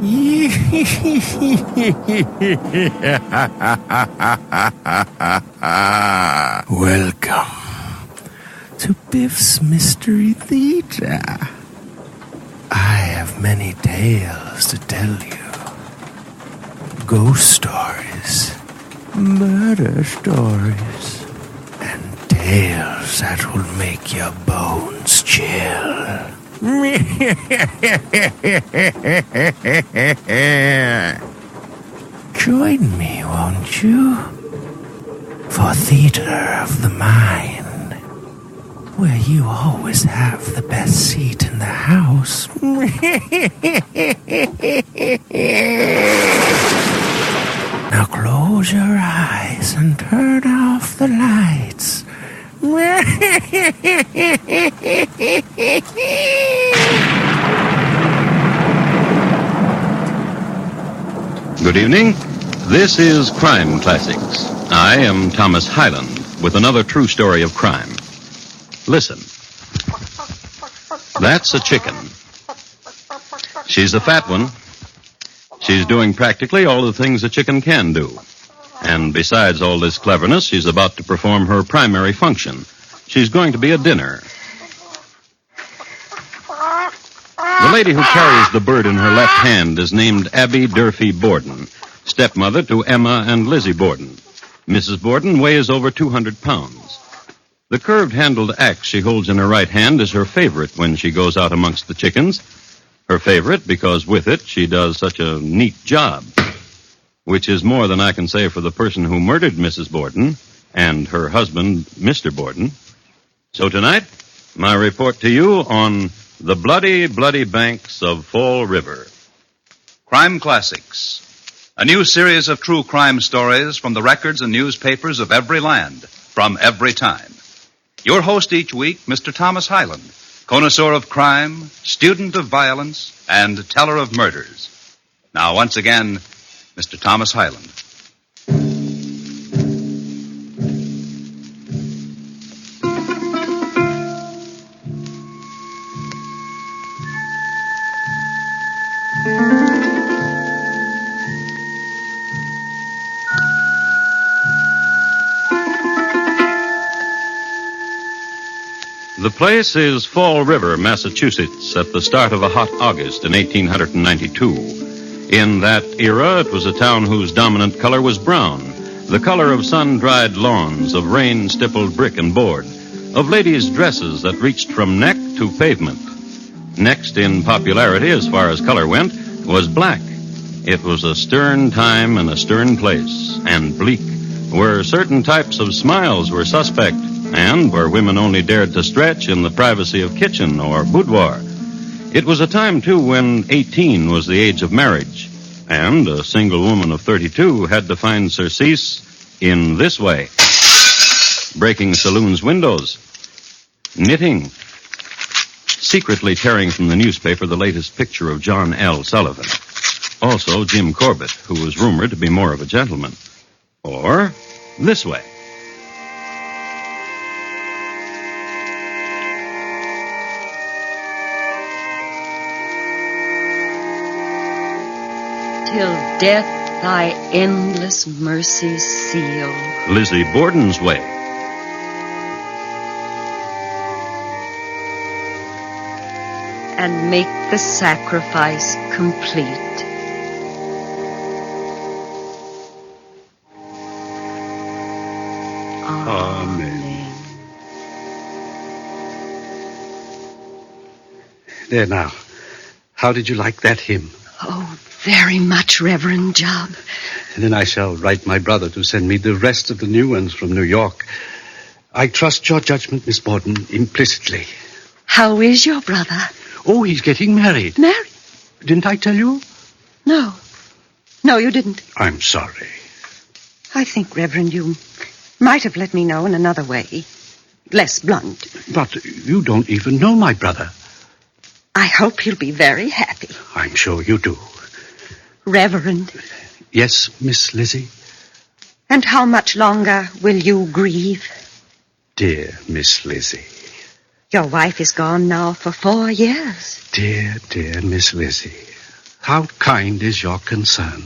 Welcome to Biff's Mystery Theater. I have many tales to tell you. Ghost stories, murder stories, and tales that will make your bones chill. Join me, won't you? For Theater of the Mind, where you always have the best seat in the house. Now close your eyes and turn off the lights. Good evening. This is Crime Classics. I am Thomas Hyland with another true story of crime. Listen. That's a chicken. She's a fat one. She's doing practically all the things a chicken can do. And besides all this cleverness, she's about to perform her primary function. She's going to be a dinner. The lady who carries the bird in her left hand is named Abby Durfee Borden, stepmother to Emma and Lizzie Borden. Mrs. Borden weighs over 200 pounds. The curved-handled axe she holds in her right hand is her favorite when she goes out amongst the chickens. Her favorite because with it she does such a neat job, which is more than I can say for the person who murdered Mrs. Borden and her husband, Mr. Borden. So tonight, my report to you on the bloody, bloody banks of Fall River. Crime Classics, a new series of true crime stories from the records and newspapers of every land, from every time. Your host each week, Mr. Thomas Hyland, connoisseur of crime, student of violence, and teller of murders. Now, once again, Mr. Thomas Hyland. The place is Fall River, Massachusetts, at the start of a hot August in 1892. In that era, it was a town whose dominant color was brown, the color of sun-dried lawns, of rain-stippled brick and board, of ladies' dresses that reached from neck to pavement. Next in popularity, as far as color went, was black. It was a stern time and a stern place, and bleak, where certain types of smiles were suspect, and where women only dared to stretch in the privacy of kitchen or boudoir. It was a time, too, when 18 was the age of marriage, and a single woman of 32 had to find surcease in this way: breaking saloons' windows, knitting, secretly tearing from the newspaper the latest picture of John L. Sullivan, also Jim Corbett, who was rumored to be more of a gentleman, or this way. Till death thy endless mercies seal. Lizzie Borden's way. And make the sacrifice complete. Amen. There now. How did you like that hymn? Oh, very much, Reverend Job. And then I shall write my brother to send me the rest of the new ones from New York. I trust your judgment, Miss Borden, implicitly. How is your brother? Oh, he's getting married. Married? Didn't I tell you? No. No, you didn't. I'm sorry. I think, Reverend, you might have let me know in another way. Less blunt. But you don't even know my brother. I hope he'll be very happy. I'm sure you do. Reverend. Yes, Miss Lizzie? And how much longer will you grieve? Dear Miss Lizzie. Your wife is gone now for 4 years. Dear, dear Miss Lizzie. How kind is your concern.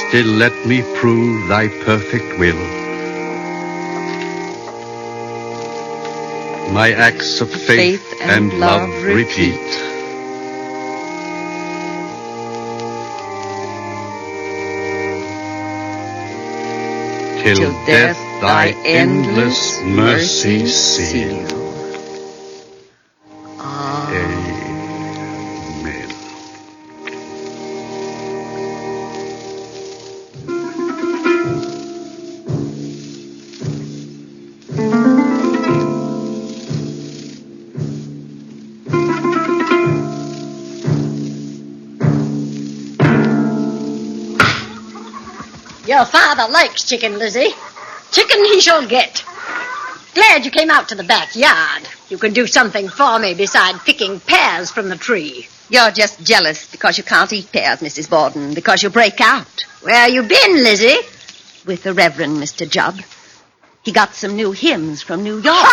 Still let me prove thy perfect will. My acts of faith and love repeat. Till death thy endless mercy seal. Amen. Your father likes chicken, Lizzie. Chicken he shall get. Glad you came out to the backyard. You can do something for me beside picking pears from the tree. You're just jealous because you can't eat pears, Mrs. Borden, because you break out. Where you been, Lizzie? With the Reverend Mr. Jubb. He got some new hymns from New York.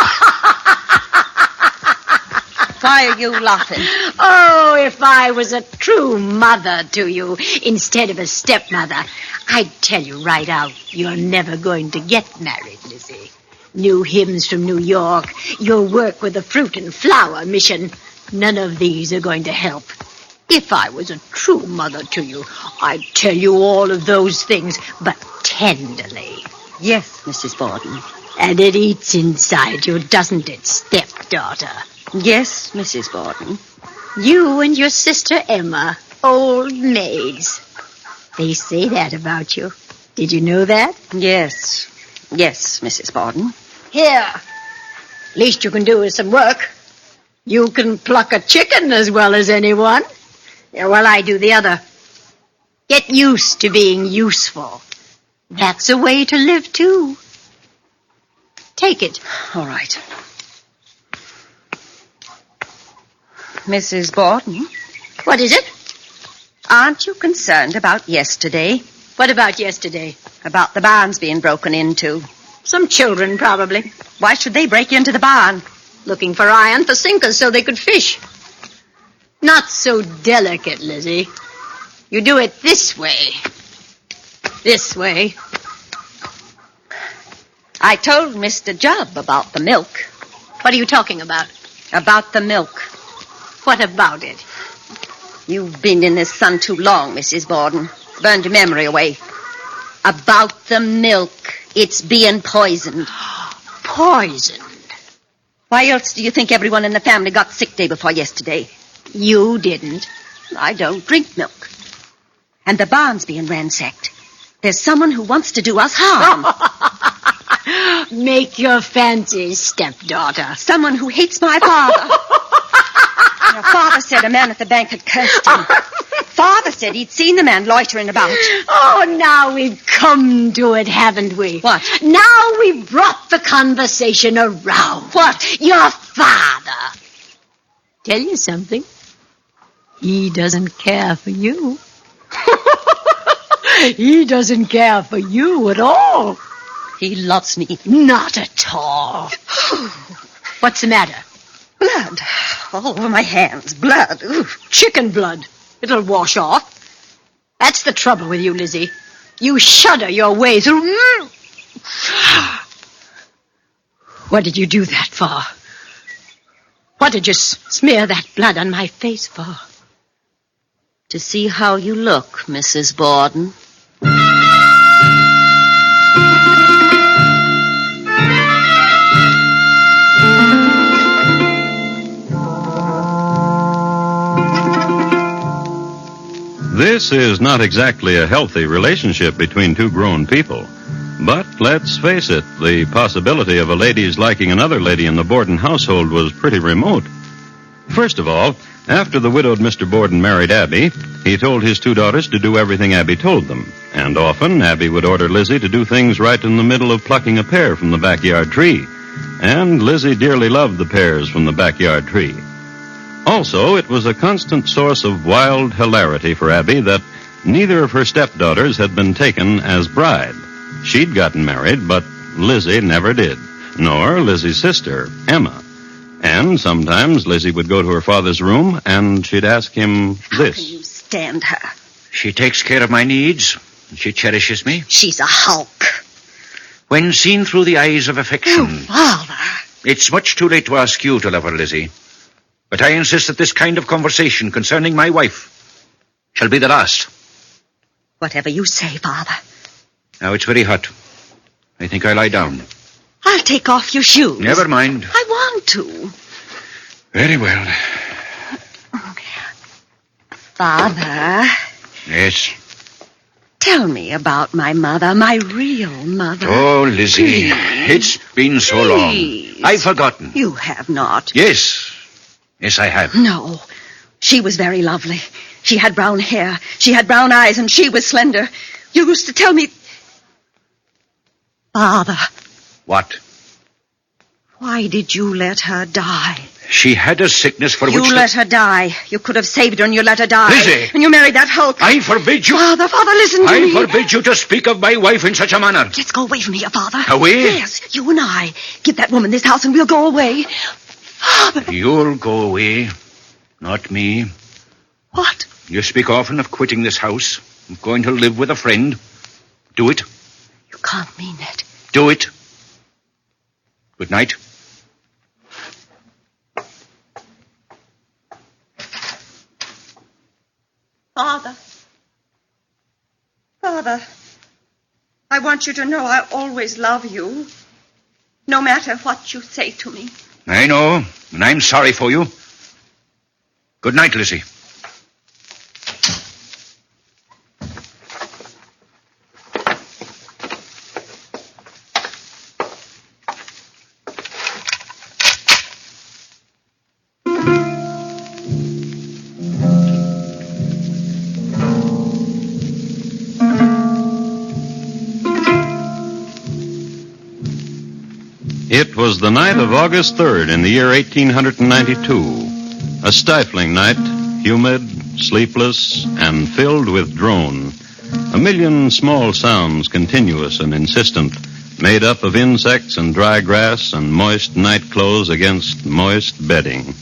Why are you laughing? Oh, if I was a true mother to you instead of a stepmother, I'd tell you right out, you're never going to get married, Lizzie. New hymns from New York, your work with the Fruit and Flower Mission, none of these are going to help. If I was a true mother to you, I'd tell you all of those things, but tenderly. Yes, Mrs. Borden. And it eats inside you, doesn't it, stepdaughter? Yes, Mrs. Borden. You and your sister Emma, old maids. They say that about you. Did you know that? Yes. Yes, Mrs. Borden. Here. Least you can do is some work. You can pluck a chicken as well as anyone. Yeah, while I do the other. Get used to being useful. That's a way to live, too. Take it. All right. Mrs. Borden? What is it? Aren't you concerned about yesterday? What about yesterday? About the barns being broken into. Some children, probably. Why should they break into the barn? Looking for iron for sinkers so they could fish. Not so delicate, Lizzie. You do it this way. This way. I told Mr. Jubb about the milk. What are you talking about? About the milk. What about it? You've been in the sun too long, Mrs. Borden. Burned your memory away. About the milk. It's being poisoned. Poisoned? Why else do you think everyone in the family got sick day before yesterday? You didn't. I don't drink milk. And the barn's being ransacked. There's someone who wants to do us harm. Make your fancies, stepdaughter. Someone who hates my father. Your father said a man at the bank had cursed him. Father said he'd seen the man loitering about. Oh, now we've come to it, haven't we? What? Now we've brought the conversation around. What? Your father. Tell you something. He doesn't care for you. He doesn't care for you at all. He loves me. Not at all. What's the matter? Blood. All over my hands. Blood. Ooh. Chicken blood. It'll wash off. That's the trouble with you, Lizzie. You shudder your way through. What did you do that for? What did you smear that blood on my face for? To see how you look, Mrs. Borden. This is not exactly a healthy relationship between two grown people. But let's face it, the possibility of a lady's liking another lady in the Borden household was pretty remote. First of all, after the widowed Mr. Borden married Abby, he told his two daughters to do everything Abby told them. And often, Abby would order Lizzie to do things right in the middle of plucking a pear from the backyard tree. And Lizzie dearly loved the pears from the backyard tree. Also, it was a constant source of wild hilarity for Abby that Neither of her stepdaughters had been taken as bride. She'd gotten married, but Lizzie never did, nor Lizzie's sister, Emma. And sometimes Lizzie would go to her father's room, and she'd ask him this. How can you stand her? She takes care of my needs, and she cherishes me. She's a hulk. When seen through the eyes of affection... Oh, Father. It's much too late to ask you to love her, Lizzie. But I insist that this kind of conversation concerning my wife shall be the last. Whatever you say, Father. Now, it's very hot. I think I'll lie down. I'll take off your shoes. Never mind. I want to. Very well. Father. Yes? Tell me about my mother, my real mother. Oh, Lizzie, it's been so long. I've forgotten. You have not. Yes. Yes, I have. No. She was very lovely. She had brown hair. She had brown eyes, and she was slender. You used to tell me... Father. What? Why did you let her die? She had a sickness for which... You let her die. You could have saved her, and you let her die. Lizzie! And you married that hulk. I forbid you... Father, listen to me. I forbid you to speak of my wife in such a manner. Let's go away from here, Father. Away? Yes, you and I. Give that woman this house, and we'll go away. Father. You'll go away, not me. What? You speak often of quitting this house, of going to live with a friend. Do it. You can't mean it. Do it. Good night. Father, I want you to know I always love you, no matter what you say to me. I know, and I'm sorry for you. Good night, Lizzie. It was the night of August 3rd in the year 1892. A stifling night, humid, sleepless, and filled with drone. A million small sounds, continuous and insistent, made up of insects and dry grass and moist night clothes against moist bedding.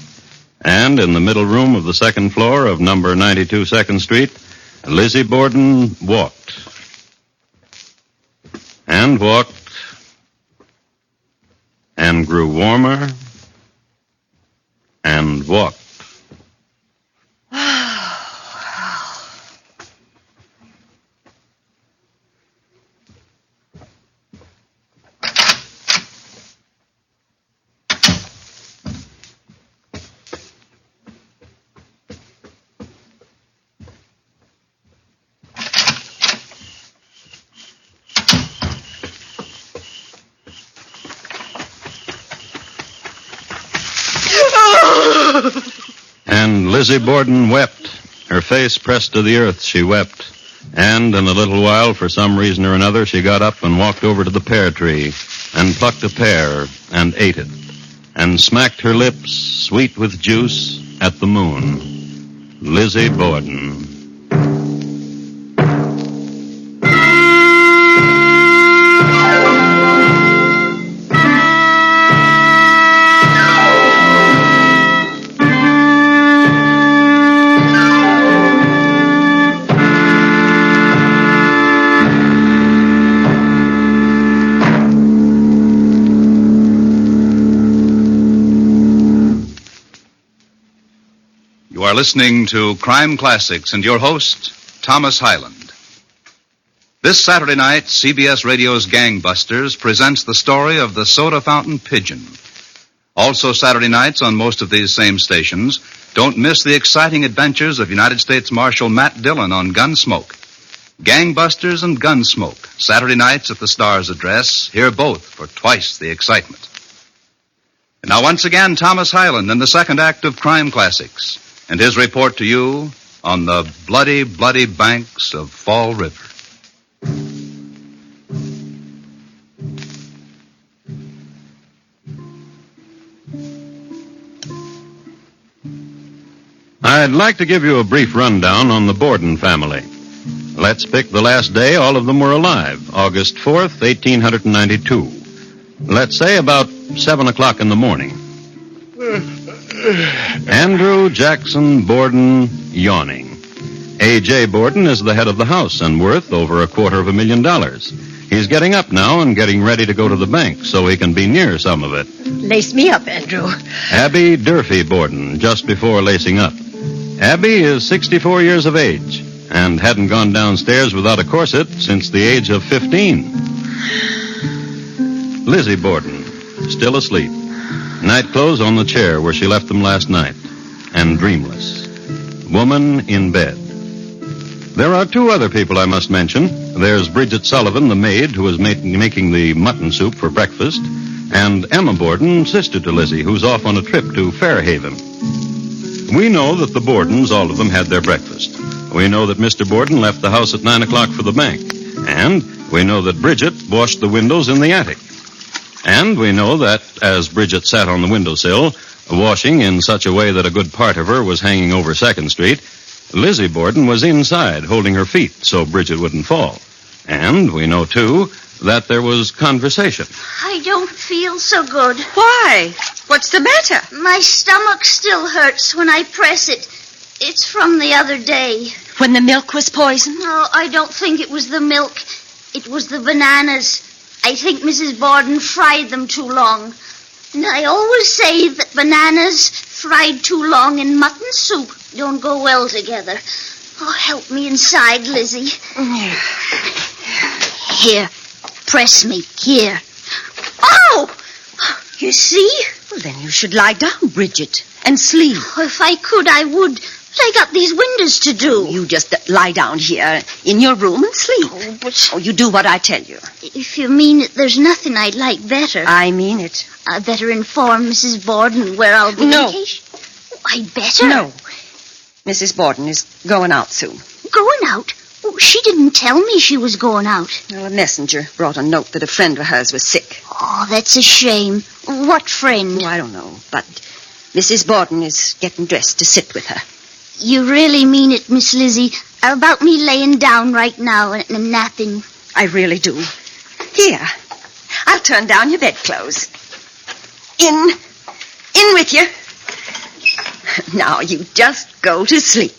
And in the middle room of the second floor of number 92 2nd Street, Lizzie Borden walked. And walked. And grew warmer and walked. And Lizzie Borden wept. Her face pressed to the earth, she wept. And in a little while, for some reason or another, she got up and walked over to the pear tree and plucked a pear and ate it and smacked her lips, sweet with juice, at the moon. Lizzie Borden. You are listening to Crime Classics and your host, Thomas Hyland. This Saturday night, CBS Radio's Gangbusters presents the story of the soda fountain pigeon. Also Saturday nights on most of these same stations, don't miss the exciting adventures of United States Marshal Matt Dillon on Gunsmoke. Gangbusters and Gunsmoke, Saturday nights at the Star's address. Hear both for twice the excitement. And now once again, Thomas Hyland in the second act of Crime Classics, and his report to you on the bloody, bloody banks of Fall River. I'd like to give you a brief rundown on the Borden family. Let's pick the last day all of them were alive, August 4th, 1892. Let's say about 7 o'clock in the morning. Andrew Jackson Borden, yawning. A.J. Borden is the head of the house and worth over $250,000. He's getting up now and getting ready to go to the bank so he can be near some of it. Lace me up, Andrew. Abby Durfee Borden, just before lacing up. Abby is 64 years of age and hadn't gone downstairs without a corset since the age of 15. Lizzie Borden, still asleep. Night clothes on the chair where she left them last night. And dreamless. Woman in bed. There are 2 other people I must mention. There's Bridget Sullivan, the maid, who is making the mutton soup for breakfast, and Emma Borden, sister to Lizzie, who's off on a trip to Fairhaven. We know that the Bordens, all of them, had their breakfast. We know that Mr. Borden left the house at 9 o'clock for the bank. And we know that Bridget washed the windows in the attic. And we know that, as Bridget sat on the windowsill, washing in such a way that a good part of her was hanging over 2nd Street, Lizzie Borden was inside holding her feet so Bridget wouldn't fall. And we know, too, that there was conversation. I don't feel so good. Why? What's the matter? My stomach still hurts when I press it. It's from the other day. When the milk was poisoned? No, I don't think it was the milk. It was the bananas. I think Mrs. Borden fried them too long. And I always say that bananas fried too long in mutton soup don't go well together. Oh, help me inside, Lizzie. Here, press me. Here. Oh! You see? Well, then you should lie down, Bridget, and sleep. Oh, if I could, I would. But I got these windows to do. You just lie down here in your room and sleep. Oh, but... Oh, you do what I tell you. If you mean it, there's nothing I'd like better. I mean it. I'd better inform Mrs. Borden where I'll be No. vacation. Oh, I'd better. No. Mrs. Borden is going out soon. Going out? Oh, she didn't tell me she was going out. Well, a messenger brought a note that a friend of hers was sick. Oh, that's a shame. What friend? Oh, I don't know, but Mrs. Borden is getting dressed to sit with her. You really mean it, Miss Lizzie, about me laying down right now and napping? I really do. Here, I'll turn down your bedclothes. In with you. Now you just go to sleep.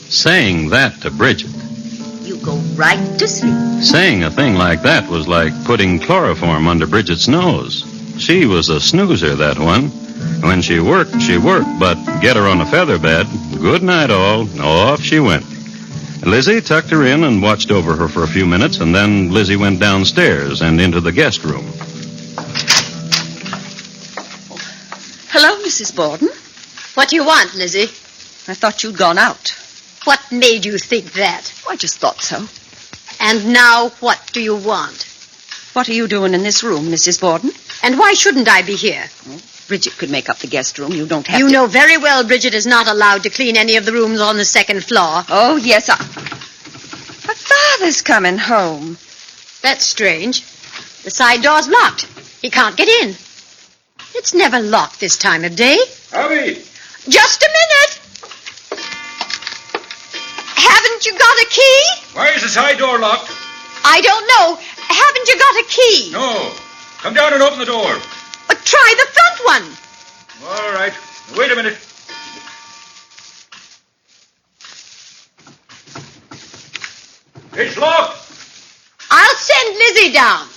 Saying that to Bridget. You go right to sleep. Saying a thing like that was like putting chloroform under Bridget's nose. She was a snoozer, that one. When she worked, but get her on a feather bed, good night all, off she went. Lizzie tucked her in and watched over her for a few minutes, and then Lizzie went downstairs and into the guest room. Hello, Mrs. Borden. What do you want, Lizzie? I thought you'd gone out. What made you think that? I just thought so. And now what do you want? What are you doing in this room, Mrs. Borden? And why shouldn't I be here? Bridget could make up the guest room. You don't have You to... know very well Bridget is not allowed to clean any of the rooms on the 2nd floor. Oh, yes, But Father's coming home. That's strange. The side door's locked. He can't get in. It's never locked this time of day. Abby! Just a minute. Haven't you got a key? Why is the side door locked? I don't know. Haven't you got a key? No. Come down and open the door. Try the front one. All right. Wait a minute. It's locked. I'll send Lizzie down.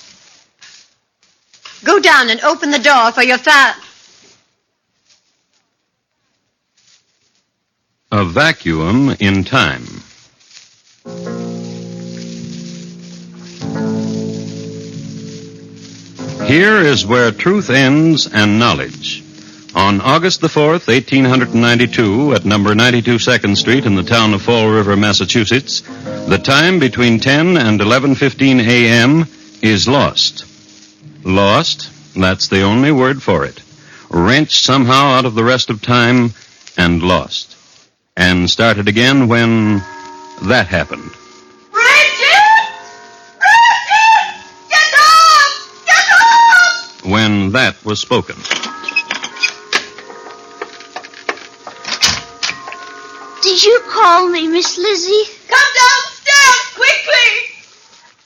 Go down and open the door for your father. A vacuum in time. Here is where truth ends and knowledge. On August the 4th, 1892, at number 92 2nd Street in the town of Fall River, Massachusetts, the time between 10 and 11:15 a.m. is lost. Lost, that's the only word for it. Wrenched somehow out of the rest of time and lost. And started again when that happened. Bridget! Bridget! Get up! Get up! when that was spoken. Did you call me, Miss Lizzie? Come downstairs, quickly!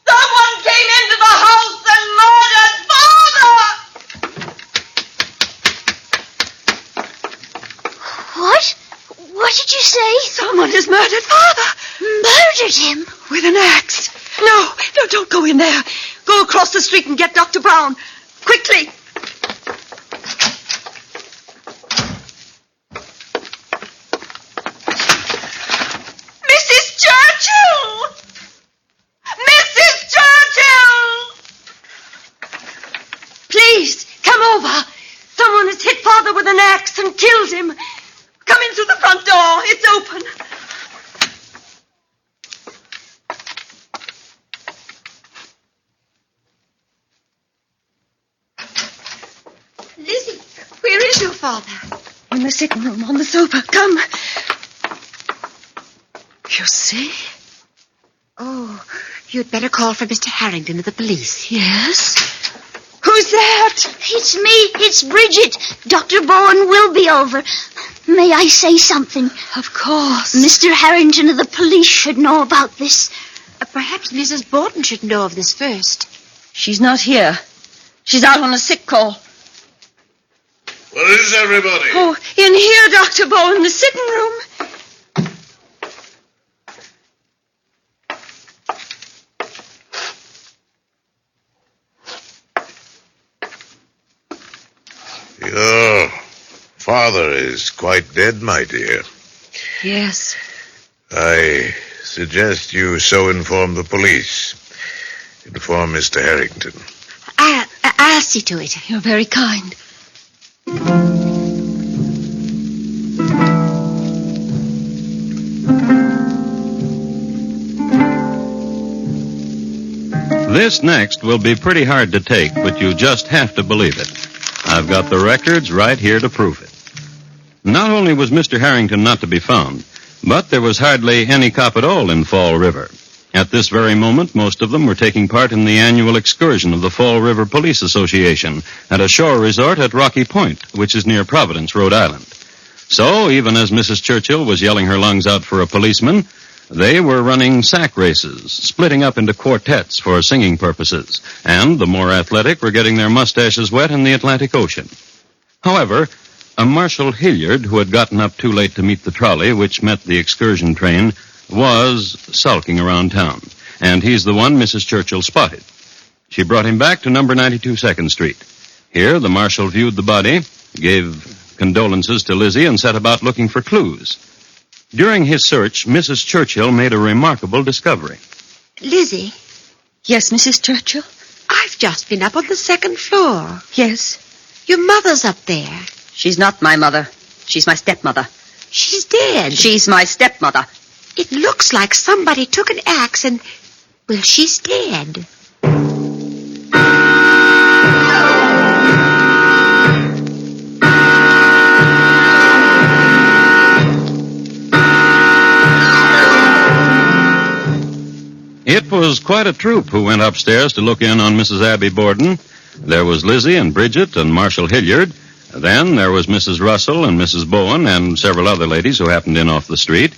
Someone came into the house and murdered Father! What? What did you say? Someone has murdered Father. Murdered him? With an axe. No, don't go in there. Go across the street and get Dr. Brown. Quickly. Mrs. Churchill! Mrs. Churchill! Please, come over. Someone has hit Father with an axe and killed him. Come in through the front door. It's open. Lizzie, where is your father? In the sitting room, on the sofa. Come. You see? Oh, you'd better call for Mr. Harrington of the police. Yes? Who's that? It's me. It's Bridget. Dr. Bowen will be over. May I say something? Of course. Mr. Harrington of the police should know about this. Perhaps Mrs. Borden should know of this first. She's not here. She's out on a sick call. Where is everybody? Oh, in here, Dr. Bowen, the sitting room. Your father is quite dead, my dear. Yes. I suggest you so inform the police. Inform Mr. Harrington. I'll see to it. You're very kind. This next will be pretty hard to take, but you just have to believe it. I've got the records right here to prove it. Not only was Mr. Harrington not to be found, but there was hardly any cop at all in Fall River. At this very moment, most of them were taking part in the annual excursion of the Fall River Police Association at a shore resort at Rocky Point, which is near Providence, Rhode Island. So, even as Mrs. Churchill was yelling her lungs out for a policeman, they were running sack races, splitting up into quartets for singing purposes, and the more athletic were getting their mustaches wet in the Atlantic Ocean. However, a Marshal Hilliard, who had gotten up too late to meet the trolley which met the excursion train, was sulking around town, and he's the one Mrs. Churchill spotted. She brought him back to number 92 2nd Street. Here, the marshal viewed the body, gave condolences to Lizzie, and set about looking for clues. During his search, Mrs. Churchill made a remarkable discovery. Lizzie, Yes, Mrs. Churchill? I've just been up on the second floor. Yes. Your mother's up there. She's not my mother. She's my stepmother. She's dead. She's my stepmother. It looks like somebody took an axe and... well, she's dead. It was quite a troop who went upstairs to look in on Mrs. Abby Borden. There was Lizzie and Bridget and Marshal Hilliard. Then there was Mrs. Russell and Mrs. Bowen and several other ladies who happened in off the street.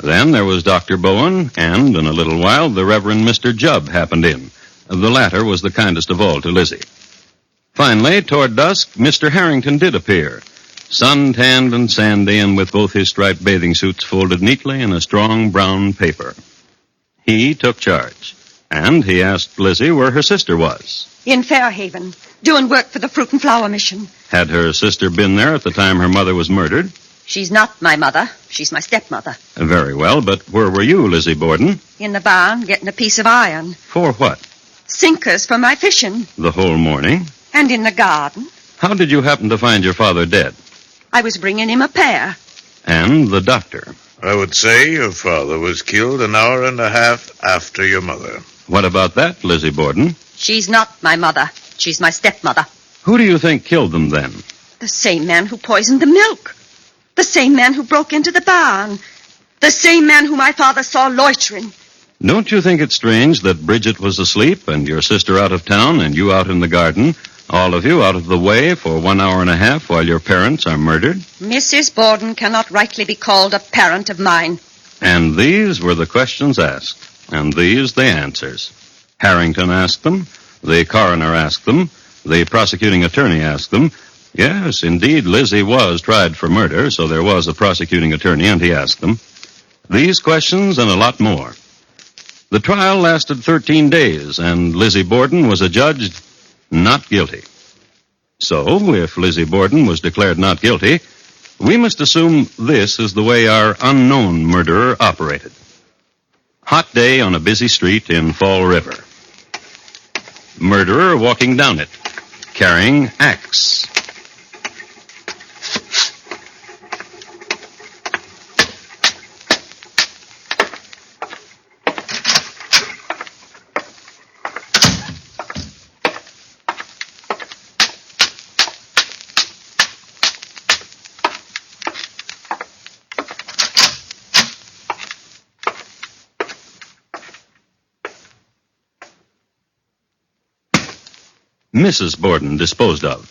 Then there was Dr. Bowen, and in a little while the Reverend Mr. Jubb happened in. The latter was the kindest of all to Lizzie. Finally, toward dusk, Mr. Harrington did appear, sun-tanned and sandy and with both his striped bathing suits folded neatly in a strong brown paper. He took charge, and he asked Lizzie where her sister was. In Fairhaven, doing work for the Fruit and Flower Mission. Had her sister been there at the time her mother was murdered? She's not my mother. She's my stepmother. Very well, but where were you, Lizzie Borden? In the barn, getting a piece of iron. For what? Sinkers for my fishing. The whole morning? And in the garden. How did you happen to find your father dead? I was bringing him a pear. And the doctor? I would say your father was killed an hour and a half after your mother. What about that, Lizzie Borden? She's not my mother. She's my stepmother. Who do you think killed them then? The same man who poisoned the milk. The same man who broke into the barn. The same man who my father saw loitering. Don't you think it strange that Bridget was asleep and your sister out of town and you out in the garden, All of you out of the way for 1 hour and a half while your parents are murdered. Mrs. Borden cannot rightly be called a parent of mine. And these were the questions asked, and these the answers. Harrington asked them, the coroner asked them, the prosecuting attorney asked them. Yes, indeed, Lizzie was tried for murder, so there was a prosecuting attorney, and he asked them. These questions and a lot more. The trial lasted 13 days, and Lizzie Borden was adjudged not guilty. So, if Lizzie Borden was declared not guilty, we must assume this is the way our unknown murderer operated. Hot day on a busy street in Fall River. Murderer walking down it, carrying axe. Mrs. Borden disposed of.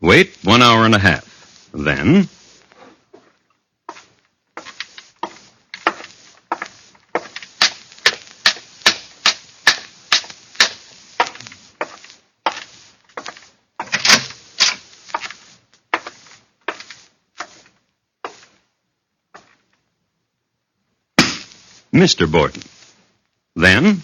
Wait 1 hour and a half. Then... Mr. Borden. Then...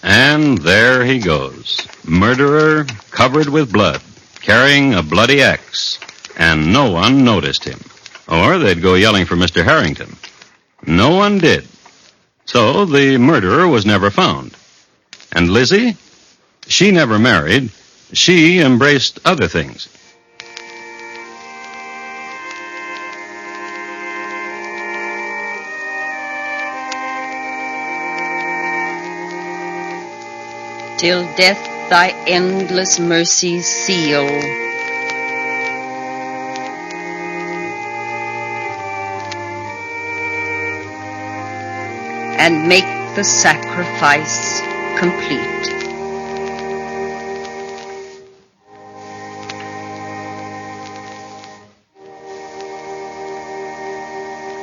And there he goes, murderer covered with blood, carrying a bloody axe, and no one noticed him. Or they'd go yelling for Mr. Harrington. No one did. So the murderer was never found. And Lizzie? She never married. She embraced other things. Till death thy endless mercies seal. And make the sacrifice complete.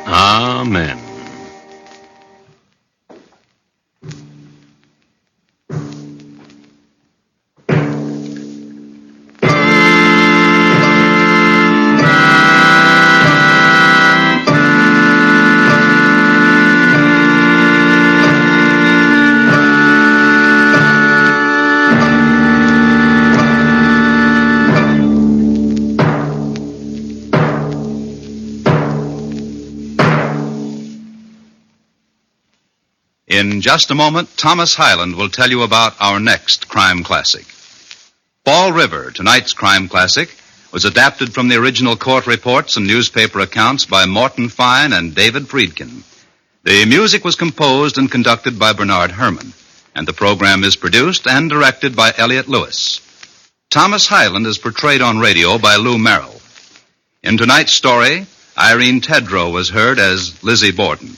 Amen. In just a moment, Thomas Hyland will tell you about our next crime classic. Fall River, tonight's crime classic, was adapted from the original court reports and newspaper accounts by Morton Fine and David Friedkin. The music was composed and conducted by Bernard Herrmann, and the program is produced and directed by Elliott Lewis. Thomas Hyland is portrayed on radio by Lou Merrill. In tonight's story, Irene Tedrow was heard as Lizzie Borden.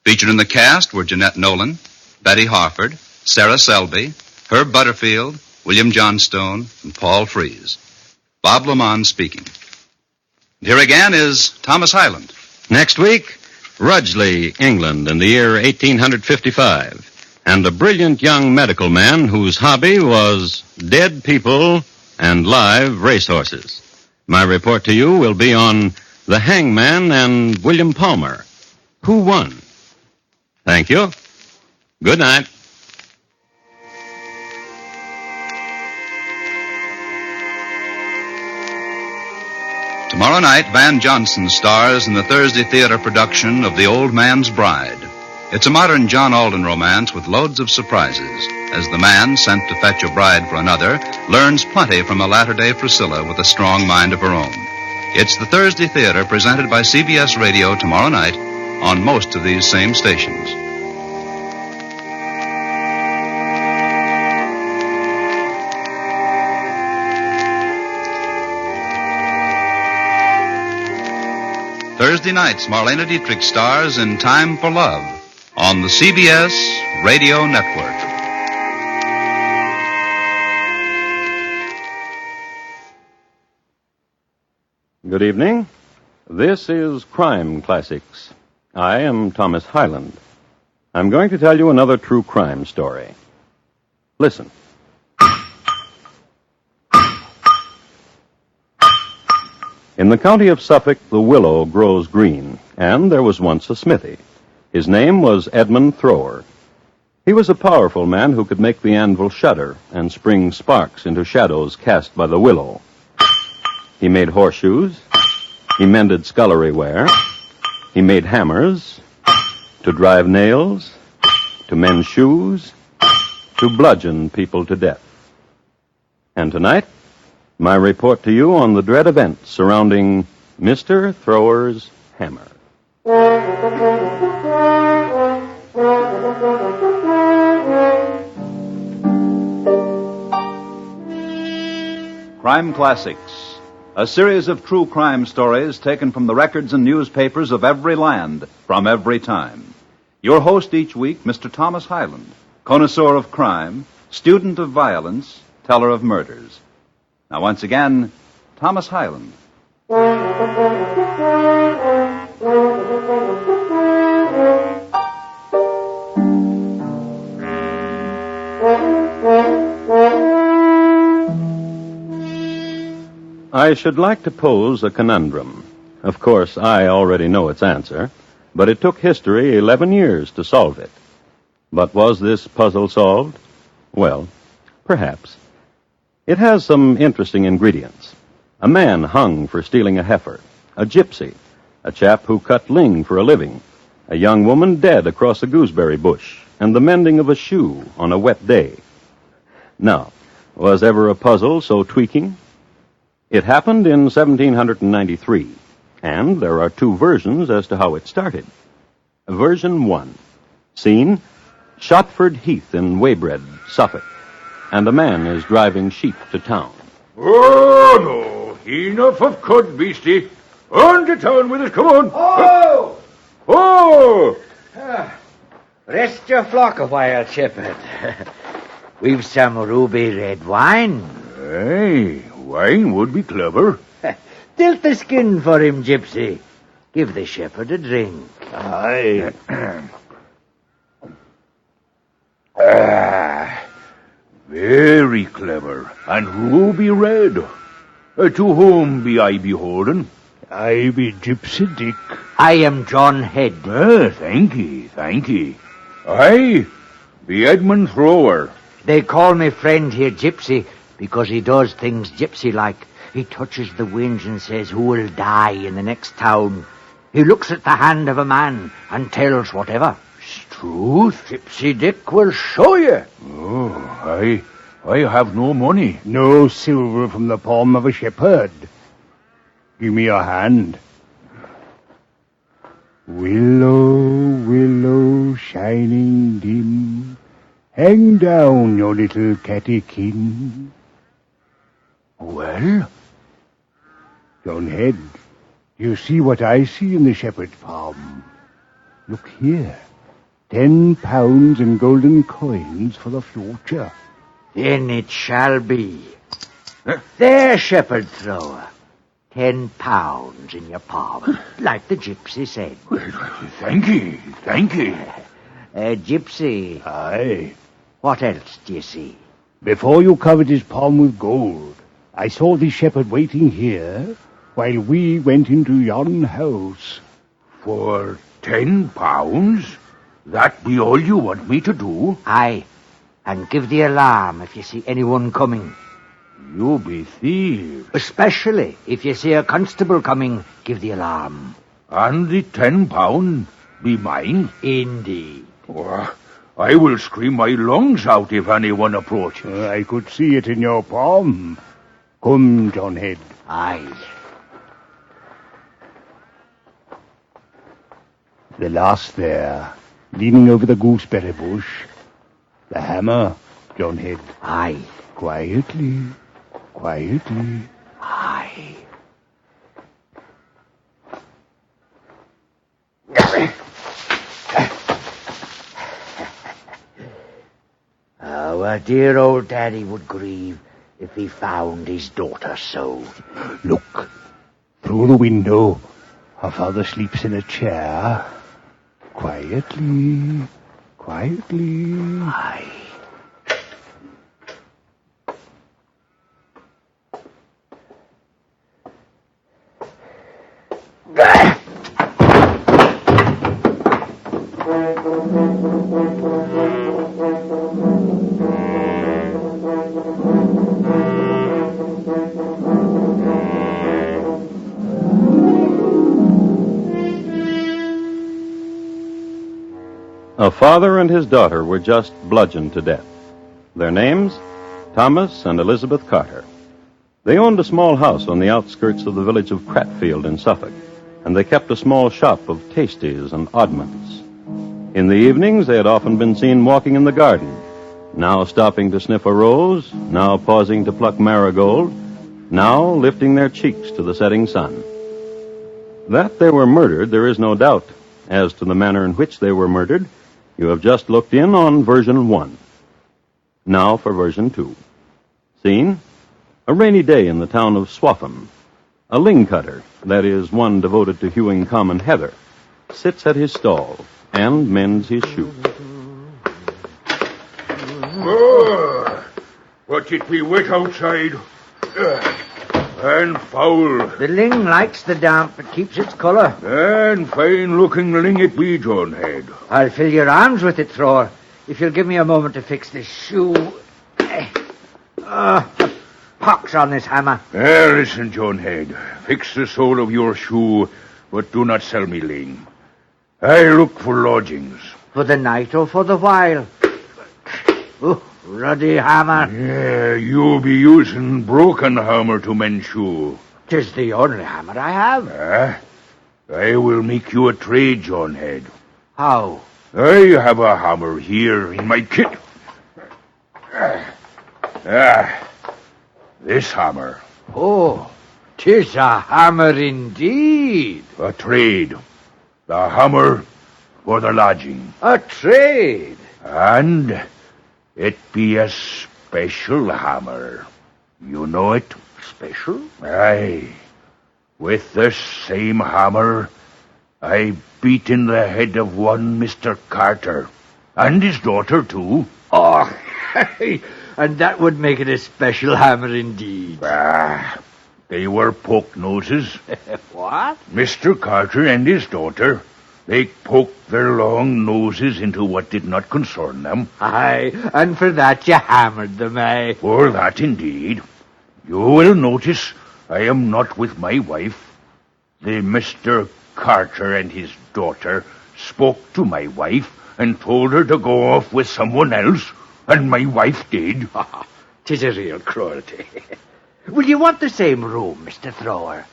Featured in the cast were Jeanette Nolan, Betty Harford, Sarah Selby, Herb Butterfield, William Johnstone, and Paul Freese. Bob Lamont speaking. Here again is Thomas Hyland. Next week, Rudgley, England, in the year 1855, and a brilliant young medical man whose hobby was dead people and live racehorses. My report to you will be on The Hangman and William Palmer. Who won? Thank you. Good night. Tomorrow night, Van Johnson stars in the Thursday theater production of The Old Man's Bride. It's a modern John Alden romance with loads of surprises, as the man, sent to fetch a bride for another, learns plenty from a latter-day Priscilla with a strong mind of her own. It's the Thursday theater presented by CBS Radio tomorrow night on most of these same stations. Thursday nights, Marlena Dietrich stars in Time for Love on the CBS Radio Network. Good evening. This is Crime Classics. I am Thomas Hyland. I'm going to tell you another true crime story. Listen. In the county of Suffolk, the willow grows green, and there was once a smithy. His name was Edmund Thrower. He was a powerful man who could make the anvil shudder and spring sparks into shadows cast by the willow. He made horseshoes. He mended scullery ware. He made hammers to drive nails, to mend shoes, to bludgeon people to death. And tonight, my report to you on the dread events surrounding Mr. Thrower's hammer. Crime Classics, a series of true crime stories taken from the records and newspapers of every land, from every time. Your host each week, Mr. Thomas Hyland, connoisseur of crime, student of violence, teller of murders. Now, once again, Thomas Hyland. I should like to pose a conundrum. Of course, I already know its answer, but it took history 11 years to solve it. But was this puzzle solved? Well, perhaps. It has some interesting ingredients. A man hung for stealing a heifer, a gypsy, a chap who cut ling for a living, a young woman dead across a gooseberry bush, and the mending of a shoe on a wet day. Now, was ever a puzzle so tweaking? It happened in 1793, and there are two versions as to how it started. Version 1. Scene, Shotford Heath in Weybread, Suffolk, and a man is driving sheep to town. Oh, no. Enough of cud, beastie. On to town with us, come on. Oh! Oh! Rest your flock a while, shepherd. We've some ruby red wine. Aye, wine would be clever. Tilt the skin for him, gypsy. Give the shepherd a drink. Aye. Very clever, and ruby red. To whom be I beholden? I be Gypsy Dick. I am John Head. Thank ye. I be Edmund Thrower. They call me friend here Gypsy because he does things gypsy-like. He touches the winds and says who will die in the next town. He looks at the hand of a man and tells whatever. Truth? Gypsy Dick will show you. Oh, I have no money. No silver from the palm of a shepherd. Give me your hand. Willow, willow, shining dim, hang down your little cattykin. Well? John Head, you see what I see in the shepherd's palm? Look here. 10 pounds in golden coins for the future. Then it shall be. There, shepherd Thrower. 10 pounds in your palm, like the gypsy said. Thank ye. Gypsy. Aye. What else do you see? Before you covered his palm with gold, I saw the shepherd waiting here while we went into yon house. For 10 pounds? That be all you want me to do? Aye, and give the alarm if you see anyone coming. You be thieves. Especially if you see a constable coming, give the alarm. And the 10 pound be mine? Indeed. Oh, I will scream my lungs out if anyone approaches. I could see it in your palm. Come, John Head. Aye. The lass there, leaning over the gooseberry bush. The hammer, John Head. Aye. Quietly. Aye. dear old Daddy would grieve if he found his daughter so. Look, through the window, her father sleeps in a chair. Quietly, quietly. Aye. A father and his daughter were just bludgeoned to death. Their names? Thomas and Elizabeth Carter. They owned a small house on the outskirts of the village of Cratfield in Suffolk, and they kept a small shop of tasties and oddments. In the evenings, they had often been seen walking in the garden, now stopping to sniff a rose, now pausing to pluck marigold, now lifting their cheeks to the setting sun. That they were murdered, there is no doubt. As to the manner in which they were murdered, you have just looked in on version 1. Now for version 2. Scene? A rainy day in the town of Swaffham. A ling cutter, that is, one devoted to hewing common heather, sits at his stall and mends his shoe. Oh, but it be wet outside. And foul. The ling likes the damp. It keeps its colour. And fine-looking ling it be, John Head. I'll fill your arms with it, Thrower, if you'll give me a moment to fix this shoe. The pox on this hammer. Listen, John Head. Fix the sole of your shoe, but do not sell me ling. I look for lodgings. For the night or for the while? Oh, ruddy hammer. Yeah, you be using broken hammer to mend shoe. 'Tis the only hammer I have. I will make you a trade, John Head. How? I have a hammer here in my kit. This hammer. Oh, 'tis a hammer indeed. A trade. The hammer for the lodging. A trade? And it be a special hammer. You know it? Special? Aye. With this same hammer, I beat in the head of one Mr. Carter. And his daughter, too. Oh, and that would make it a special hammer indeed. They were poke noses. What? Mr. Carter and his daughter, they poked their long noses into what did not concern them. Aye, and for that you hammered them, eh? For that, indeed. You will notice I am not with my wife. The Mr. Carter and his daughter spoke to my wife and told her to go off with someone else, and my wife did. 'Tis a real cruelty. Will you want the same room, Mr. Thrower?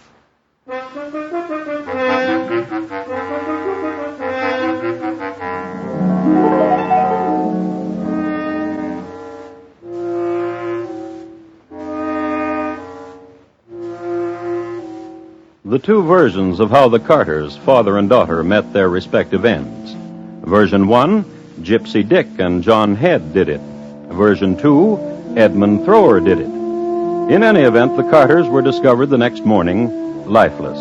The two versions of how the Carters, father and daughter, met their respective ends. Version 1, Gypsy Dick and John Head did it. Version 2, Edmund Thrower did it. In any event, the Carters were discovered the next morning lifeless.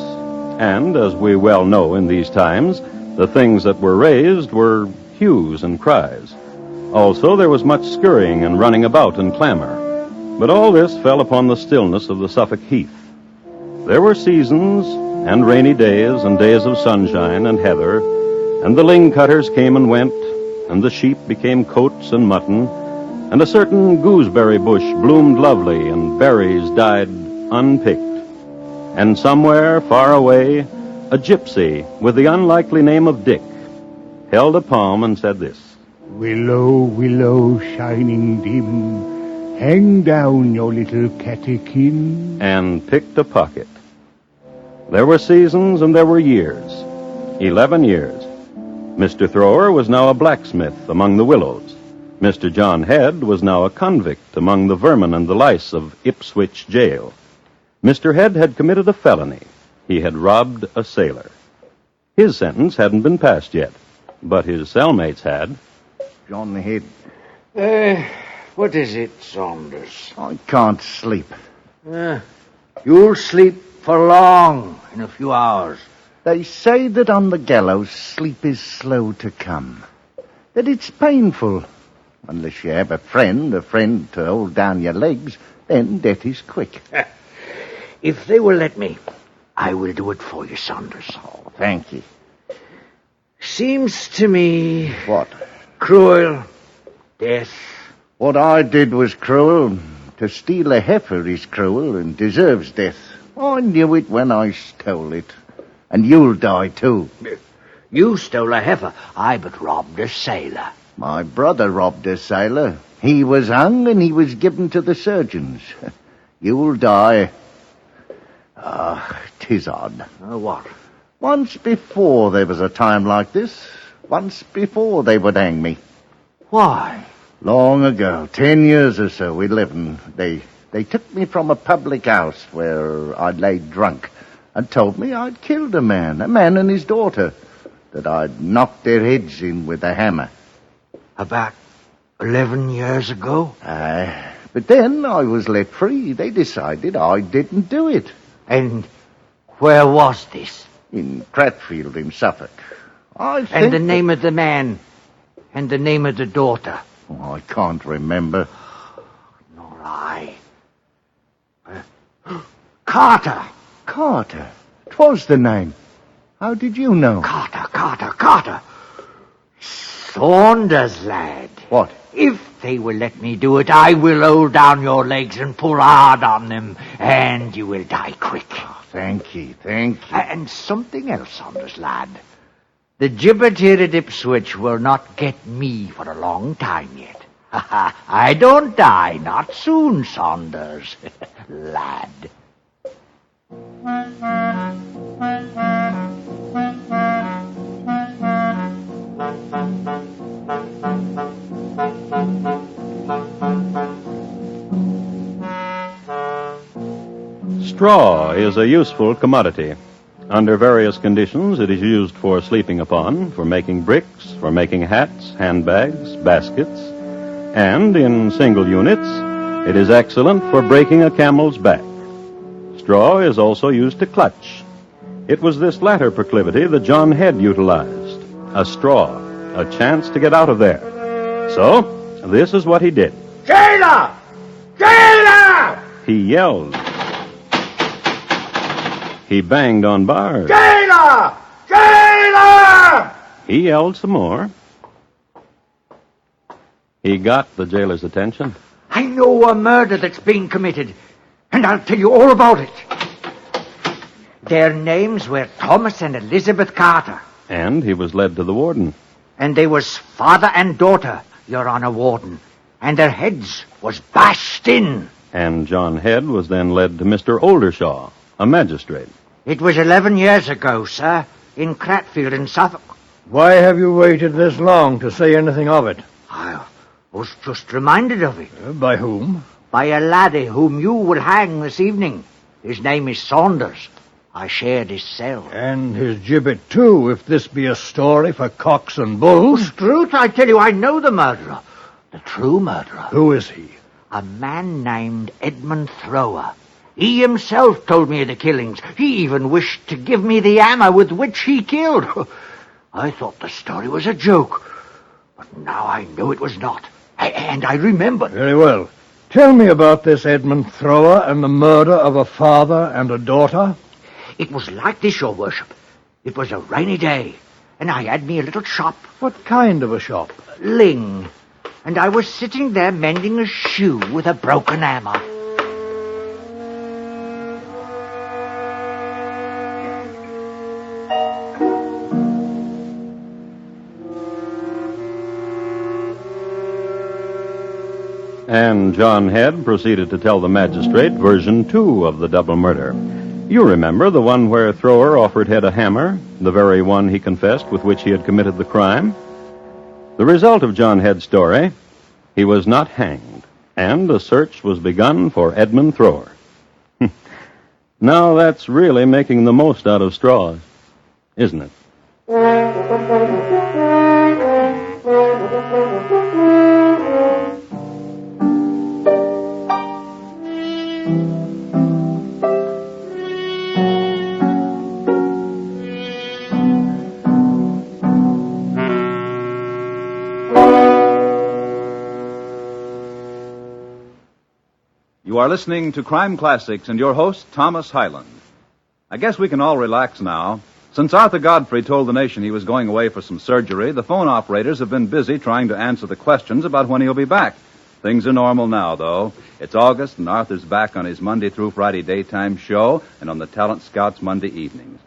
And, as we well know in these times, the things that were raised were hues and cries. Also, there was much scurrying and running about and clamor. But all this fell upon the stillness of the Suffolk heath. There were seasons, and rainy days, and days of sunshine and heather, and the ling cutters came and went, and the sheep became coats and mutton, and a certain gooseberry bush bloomed lovely, and berries died unpicked. And somewhere, far away, a gypsy with the unlikely name of Dick held a palm and said this: Willow, willow, shining dim, hang down your little catechin. And picked a pocket. There were seasons and there were years. 11 years. Mr. Thrower was now a blacksmith among the willows. Mr. John Head was now a convict among the vermin and the lice of Ipswich jail. Mr. Head had committed a felony. He had robbed a sailor. His sentence hadn't been passed yet, but his cellmates had. John Head. What is it, Saunders? I can't sleep. You'll sleep for long in a few hours. They say that on the gallows sleep is slow to come. That it's painful. Unless you have a friend to hold down your legs, then death is quick. If they will let me, I will do it for you, Saunders. Oh, thank you. Seems to me... What? Cruel. Death. What I did was cruel. To steal a heifer is cruel and deserves death. I knew it when I stole it. And you'll die, too. You stole a heifer. I but robbed a sailor. My brother robbed a sailor. He was hung and he was given to the surgeons. You'll die. 'Tis odd. What? Once before there was a time like this. Once before they would hang me. Why? Long ago, 10 years or so, 11, they took me from a public house where I'd laid drunk and told me I'd killed a man and his daughter, that I'd knocked their heads in with a hammer. About 11 years ago? But then I was let free. They decided I didn't do it. And where was this? In Cratfield in Suffolk. And the name of the man? And the name of the daughter? Oh, I can't remember. Nor I. Carter! Carter? 'Twas the name. How did you know? Carter! Saunders, lad. What? If they will let me do it, I will hold down your legs and pull hard on them, and you will die quick. Oh, thank you. And something else, Saunders, lad. The gibbet here at Ipswich will not get me for a long time yet. I don't die, not soon, Saunders, lad. Straw is a useful commodity. Under various conditions, it is used for sleeping upon, for making bricks, for making hats, handbags, baskets, and in single units, it is excellent for breaking a camel's back. Straw is also used to clutch. It was this latter proclivity that John Head utilized. A straw, a chance to get out of there. So, this is what he did. Jailer! Jailer! He yelled. He banged on bars. Jailer! Jailer! He yelled some more. He got the jailer's attention. I know a murder that's being committed, and I'll tell you all about it. Their names were Thomas and Elizabeth Carter. And he was led to the warden. And they was father and daughter, Your Honor, warden. And their heads was bashed in. And John Head was then led to Mr. Oldershaw, a magistrate. It was 11 years ago, sir, in Cratfield in Suffolk. Why have you waited this long to say anything of it? I was just reminded of it. By whom? By a laddie whom you will hang this evening. His name is Saunders. I shared his cell. And his gibbet, too, if this be a story for cocks and bulls. Truth, I tell you, I know the murderer. The true murderer. Who is he? A man named Edmund Thrower. He himself told me of the killings. He even wished to give me the hammer with which he killed. I thought the story was a joke, but now I know it was not. And I remembered. Very well. Tell me about this Edmund Thrower and the murder of a father and a daughter. It was like this, your worship. It was a rainy day, and I had me a little shop. What kind of a shop? Ling. And I was sitting there mending a shoe with a broken hammer. And John Head proceeded to tell the magistrate version 2 of the double murder. You remember the one where Thrower offered Head a hammer, the very one he confessed with which he had committed the crime? The result of John Head's story, he was not hanged, and a search was begun for Edmund Thrower. Now that's really making the most out of straws, isn't it? are listening to Crime Classics and your host, Thomas Hyland. I guess we can all relax now. Since Arthur Godfrey told the nation he was going away for some surgery, the phone operators have been busy trying to answer the questions about when he'll be back. Things are normal now, though. It's August, and Arthur's back on his Monday through Friday daytime show and on the Talent Scouts Monday evenings.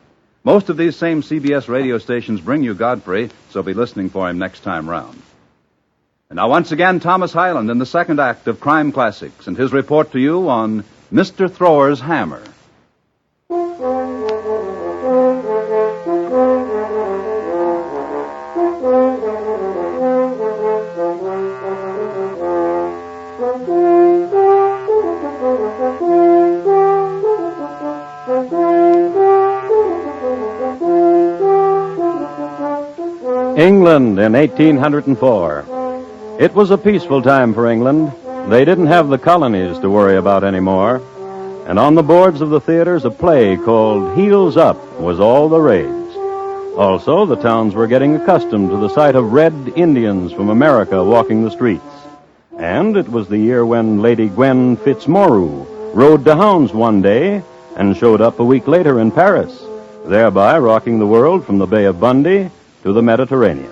Most of these same CBS radio stations bring you Godfrey, so be listening for him next time round. And now, once again, Thomas Hyland in the second act of Crime Classics and his report to you on Mr. Thrower's Hammer. England in 1804. It was a peaceful time for England. They didn't have the colonies to worry about anymore. And on the boards of the theaters, a play called Heels Up was all the rage. Also, the towns were getting accustomed to the sight of red Indians from America walking the streets. And it was the year when Lady Gwen Fitzmorue rode to hounds one day and showed up a week later in Paris, thereby rocking the world from the Bay of Fundy to the Mediterranean.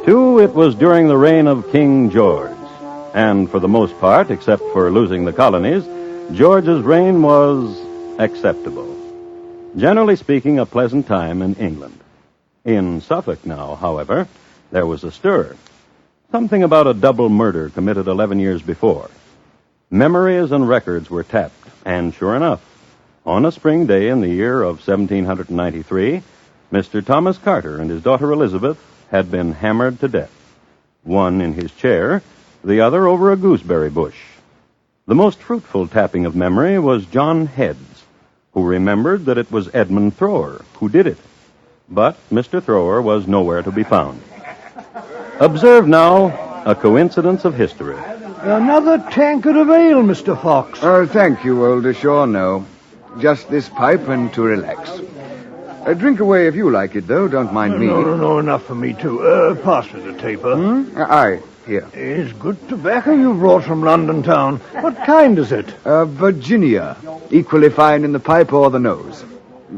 Too, it was during the reign of King George. And for the most part, except for losing the colonies, George's reign was acceptable. Generally speaking, a pleasant time in England. In Suffolk now, however, there was a stir. Something about a double murder committed 11 years before. Memories and records were tapped, and sure enough, on a spring day in the year of 1793, Mr. Thomas Carter and his daughter Elizabeth had been hammered to death. One in his chair, the other over a gooseberry bush. The most fruitful tapping of memory was John Heads, who remembered that it was Edmund Thrower who did it. But Mr. Thrower was nowhere to be found. Observe now a coincidence of history. Another tankard of ale, Mr. Fox. Oh, thank you, Oldershaw. No. Just this pipe and to relax. Drink away if you like it, though. Don't mind me. No, enough for me, too. Pass me the taper. Aye, here. It's good tobacco you brought from London town. What kind is it? Virginia. Equally fine in the pipe or the nose.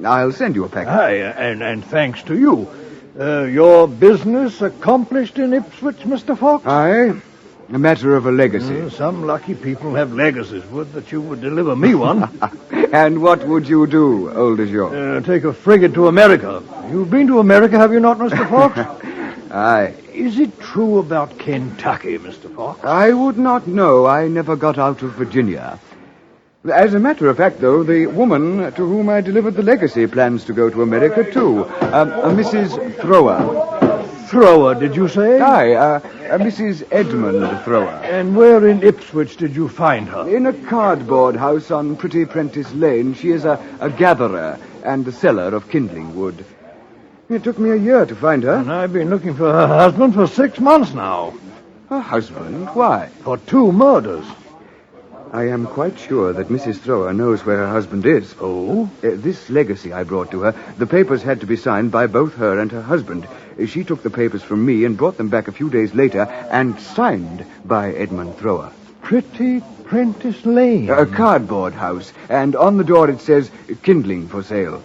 I'll send you a packet. Aye, and thanks to you. Your business accomplished in Ipswich, Mr. Fox? Aye. A matter of a legacy. Some lucky people have legacies. Would that you would deliver me one. And what would you do, Oldershaw? Take a frigate to America. You've been to America, have you not, Mr. Fox? Aye. Is it true about Kentucky, Mr. Fox? I would not know. I never got out of Virginia. As a matter of fact, though, the woman to whom I delivered the legacy plans to go to America, too. Mrs. Thrower. Thrower, did you say? Aye, Mrs. Edmund Thrower. And where in Ipswich did you find her? In a cardboard house on Pretty Prentice Lane. She is a gatherer and a seller of kindling wood. It took me a year to find her. And I've been looking for her husband for 6 months now. Her husband? Why? For 2 murders. I am quite sure that Mrs. Thrower knows where her husband is. Oh? This legacy I brought to her, the papers had to be signed by both her and her husband. She took the papers from me and brought them back a few days later and signed by Edmund Thrower. Pretty Prentice Lane? A cardboard house, and on the door it says, kindling for sale.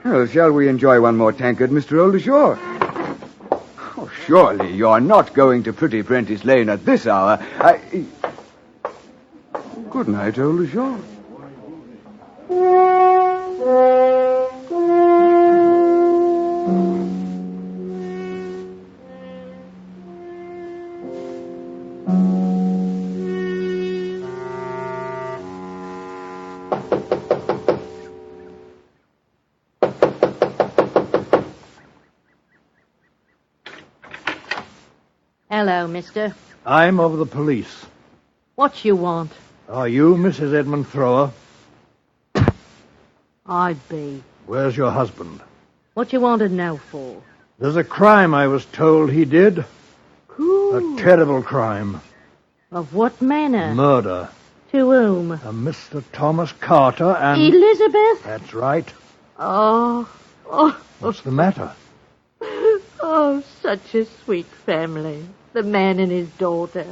Well, shall we enjoy one more tankard, Mr. Oldershaw? Oh, surely you're not going to Pretty Prentice Lane at this hour. Good night, Oldershaw. Hello, mister. I'm of the police. What you want? Are you Mrs. Edmund Thrower? I be. Where's your husband? What you want to know for? There's a crime I was told he did. Ooh. A terrible crime. Of what manner? Murder. To whom? A Mr. Thomas Carter and... Elizabeth? That's right. Oh. What's the matter? Oh, such a sweet family. The man and his daughter.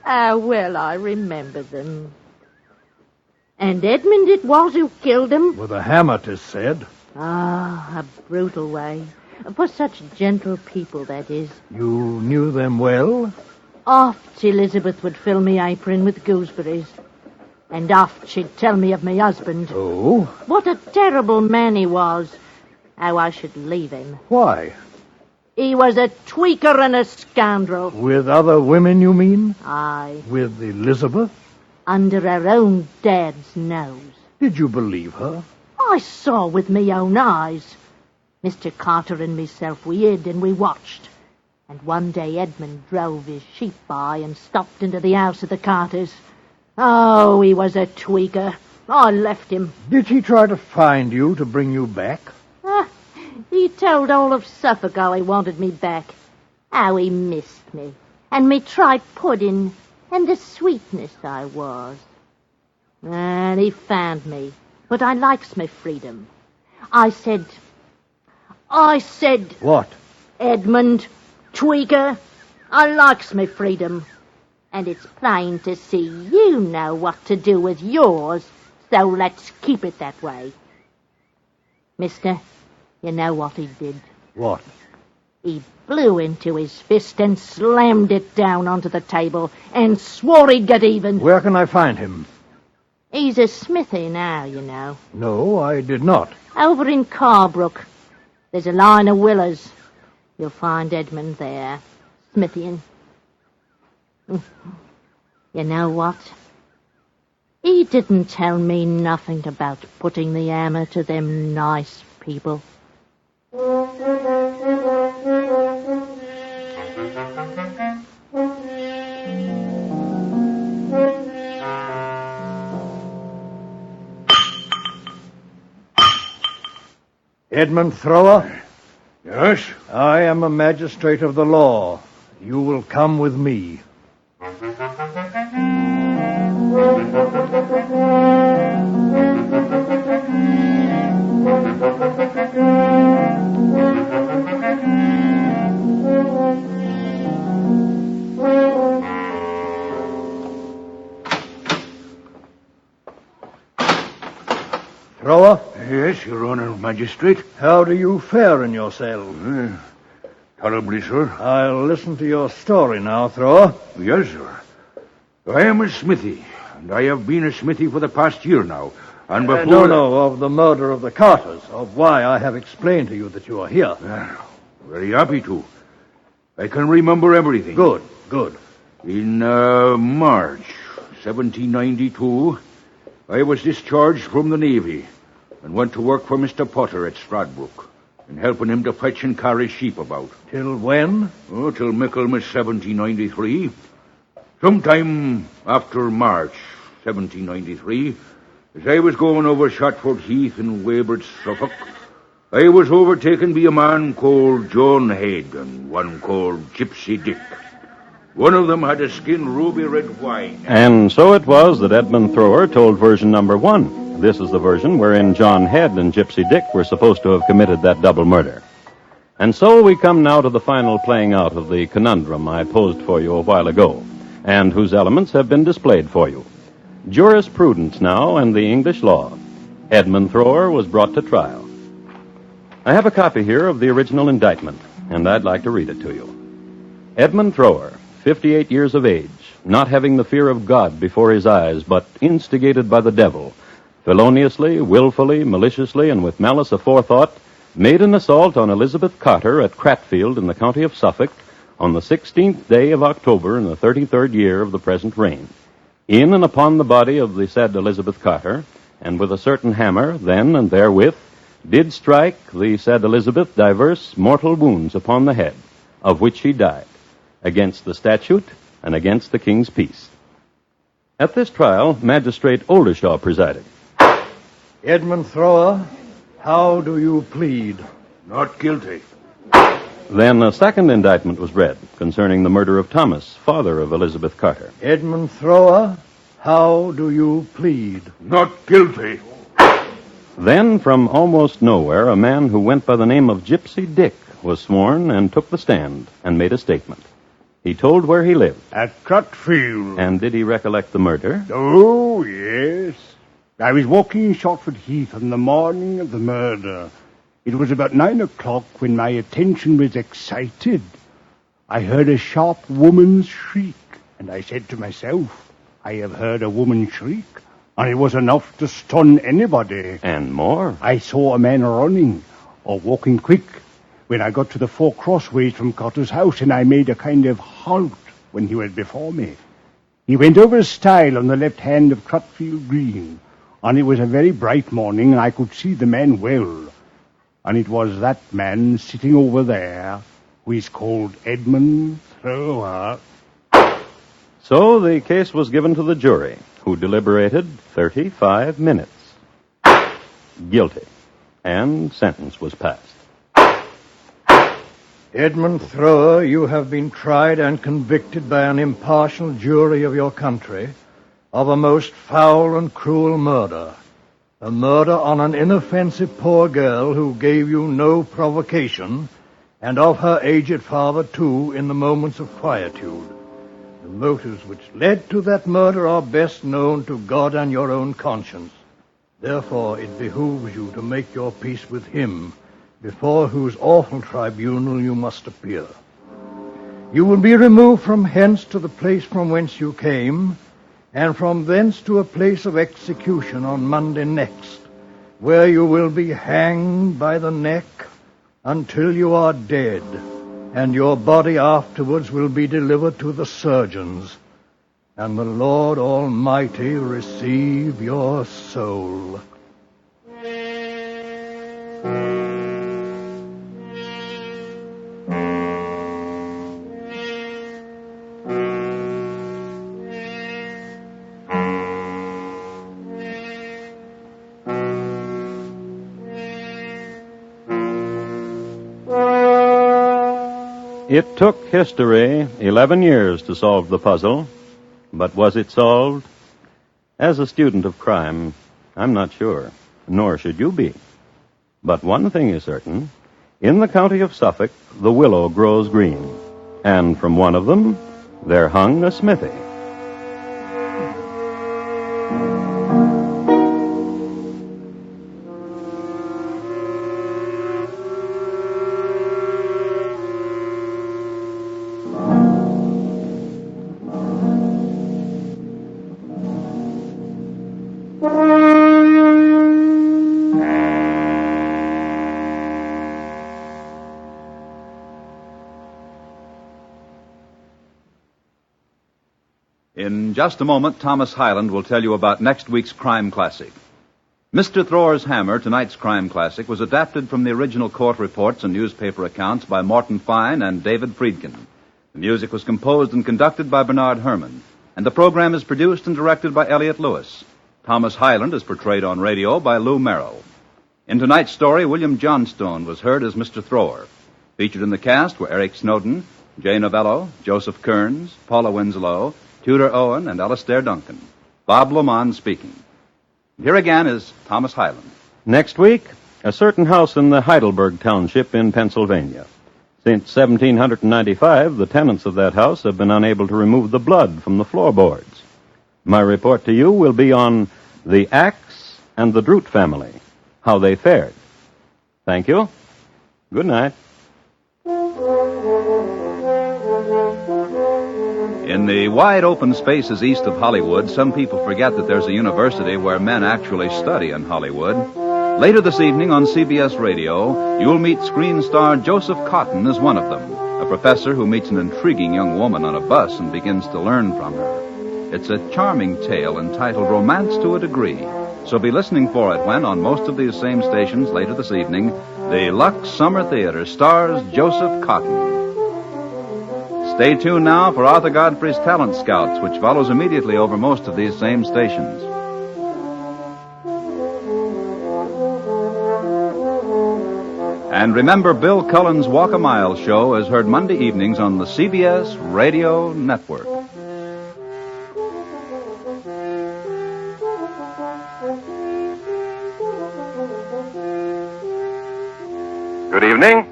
How well I remember them. And Edmund it was who killed him? With a hammer, 'tis said. Ah, a brutal way. For such gentle people, that is. You knew them well? Oft Elizabeth would fill me apron with gooseberries. And oft she'd tell me of me husband. Oh? What a terrible man he was. How I should leave him. Why? He was a tweaker and a scoundrel. With other women, you mean? Aye. With Elizabeth? Under her own dad's nose. Did you believe her? I saw with me own eyes. Mr. Carter and myself, we hid and we watched. And one day Edmund drove his sheep by and stopped into the house of the Carters. Oh, he was a tweaker. I left him. Did he try to find you to bring you back? He told all of Suffolk how he wanted me back. How he missed me. And me tripe pudding. And the sweetness I was. And he found me. But I likes me freedom. I said... What? Edmund, tweaker, I likes me freedom. And it's plain to see you know what to do with yours, so let's keep it that way. Mister, you know what he did? What? He blew into his fist and slammed it down onto the table and swore he'd get even. Where can I find him? He's a smithy now, you know. No, I did not. Over in Carbrook. There's a line of willows. You'll find Edmund there, smithying. You know what? He didn't tell me nothing about putting the hammer to them nice people. Edmund Thrower? Yes? I am a magistrate of the law. You will come with me. Thrower? Yes, Your Honor, Magistrate. How do you fare in your cell? Tolerably, sir. I'll listen to your story now, Thrower. Yes, sir. I am a smithy, and I have been a smithy for the past year now. And before... No, of the murder of the Carters, of why I have explained to you that you are here. Very happy to. I can remember everything. Good. In March 1792, I was discharged from the Navy and went to work for Mr. Potter at Stradbrook, and helping him to fetch and carry sheep about. Till when? Oh, till Michaelmas 1793. Sometime after March 1793, as I was going over Shotford Heath in Weybridge, Suffolk, I was overtaken by a man called John Head and one called Gypsy Dick. One of them had a skin ruby red wine. And so it was that Edmund Thrower told version number 1. This is the version wherein John Head and Gypsy Dick were supposed to have committed that double murder. And so we come now to the final playing out of the conundrum I posed for you a while ago, and whose elements have been displayed for you. Jurisprudence now and the English law. Edmund Thrower was brought to trial. I have a copy here of the original indictment, and I'd like to read it to you. Edmund Thrower, 58 years of age, not having the fear of God before his eyes, but instigated by the devil, feloniously, willfully, maliciously, and with malice aforethought, made an assault on Elizabeth Carter at Cratfield in the county of Suffolk on the 16th day of October in the 33rd year of the present reign. In and upon the body of the said Elizabeth Carter, and with a certain hammer, then and therewith, did strike the said Elizabeth divers mortal wounds upon the head, of which she died, against the statute and against the king's peace. At this trial, Magistrate Oldershaw presided. Edmund Thrower, how do you plead? Not guilty. Then a second indictment was read concerning the murder of Thomas, father of Elizabeth Carter. Edmund Thrower, how do you plead? Not guilty. Then, from almost nowhere, a man who went by the name of Gypsy Dick was sworn and took the stand and made a statement. He told where he lived. At Crutfield. And did he recollect the murder? Oh, yes. I was walking Shotford Heath on the morning of the murder. It was about 9 o'clock when my attention was excited. I heard a sharp woman's shriek, and I said to myself, I have heard a woman shriek, and it was enough to stun anybody. And more? I saw a man running, or walking quick, when I got to the 4 crossways from Cotter's house, and I made a kind of halt when he was before me. He went over a stile on the left hand of Crutfield Green, and it was a very bright morning, and I could see the man well. And it was that man sitting over there who is called Edmund Thrower. So the case was given to the jury, who deliberated 35 minutes. Guilty. And sentence was passed. Edmund Thrower, you have been tried and convicted by an impartial jury of your country of a most foul and cruel murder. A murder on an inoffensive poor girl who gave you no provocation, and of her aged father, too, in the moments of quietude. The motives which led to that murder are best known to God and your own conscience. Therefore, it behooves you to make your peace with him, before whose awful tribunal you must appear. You will be removed from hence to the place from whence you came, and from thence to a place of execution on Monday next, where you will be hanged by the neck until you are dead, and your body afterwards will be delivered to the surgeons, and the Lord Almighty receive your soul. It took history 11 years to solve the puzzle, but was it solved? As a student of crime, I'm not sure, nor should you be. But one thing is certain. In the county of Suffolk, the willow grows green, and from one of them, there hung a smithy. In just a moment, Thomas Hyland will tell you about next week's crime classic. Mr. Thrower's Hammer, tonight's crime classic, was adapted from the original court reports and newspaper accounts by Morton Fine and David Friedkin. The music was composed and conducted by Bernard Herrmann, and the program is produced and directed by Elliott Lewis. Thomas Hyland is portrayed on radio by Lou Merrill. In tonight's story, William Johnstone was heard as Mr. Thrower. Featured in the cast were Eric Snowden, Jay Novello, Joseph Kearns, Paula Winslow, Tudor Owen, and Alistair Duncan. Bob Lamont speaking. Here again is Thomas Hyland. Next week, a certain house in the Heidelberg Township in Pennsylvania. Since 1795, the tenants of that house have been unable to remove the blood from the floorboards. My report to you will be on the Axe and the Drute family, how they fared. Thank you. Good night. In the wide open spaces east of Hollywood, some people forget that there's a university where men actually study in Hollywood. Later this evening on CBS Radio, you'll meet screen star Joseph Cotton as one of them, a professor who meets an intriguing young woman on a bus and begins to learn from her. It's a charming tale entitled Romance to a Degree, so be listening for it when, on most of these same stations later this evening, the Lux Summer Theater stars Joseph Cotton. Stay tuned now for Arthur Godfrey's Talent Scouts, which follows immediately over most of these same stations. And remember, Bill Cullen's Walk a Mile show is heard Monday evenings on the CBS Radio Network. Good evening.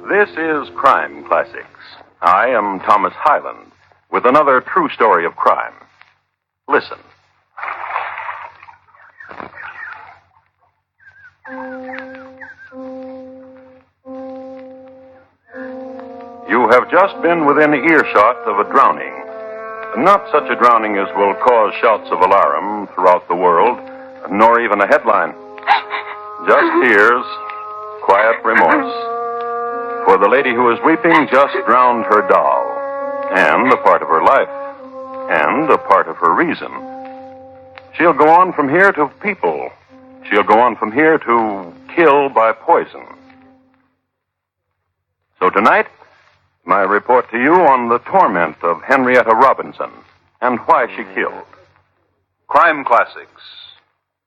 This is Crime Classics. I am Thomas Hyland with another true story of crime. Listen. You have just been within earshot of a drowning. Not such a drowning as will cause shouts of alarm throughout the world, nor even a headline. Just tears, quiet remorse. For the lady who is weeping just drowned her doll, and a part of her life, and a part of her reason. She'll go on from here to people. She'll go on from here to kill by poison. So tonight, my report to you on the torment of Henrietta Robinson and why she killed. Crime Classics.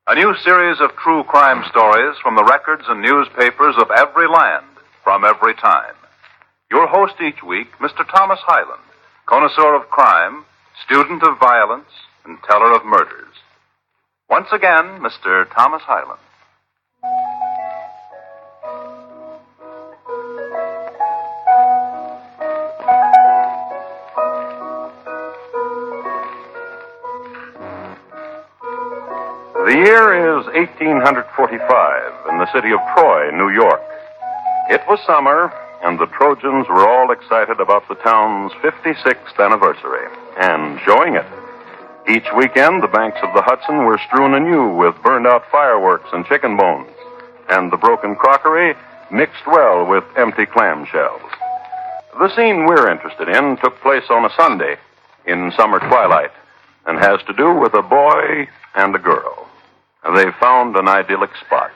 A new series of true crime stories from the records and newspapers of every land, from every time. Your host each week, Mr. Thomas Hyland, connoisseur of crime, student of violence, and teller of murders. Once again, Mr. Thomas Hyland. The year is 1845 in the city of Troy, New York. It was summer, and the Trojans were all excited about the town's 56th anniversary, and showing it. Each weekend, the banks of the Hudson were strewn anew with burned-out fireworks and chicken bones, and the broken crockery mixed well with empty clamshells. The scene we're interested in took place on a Sunday in summer twilight, and has to do with a boy and a girl. They found an idyllic spot,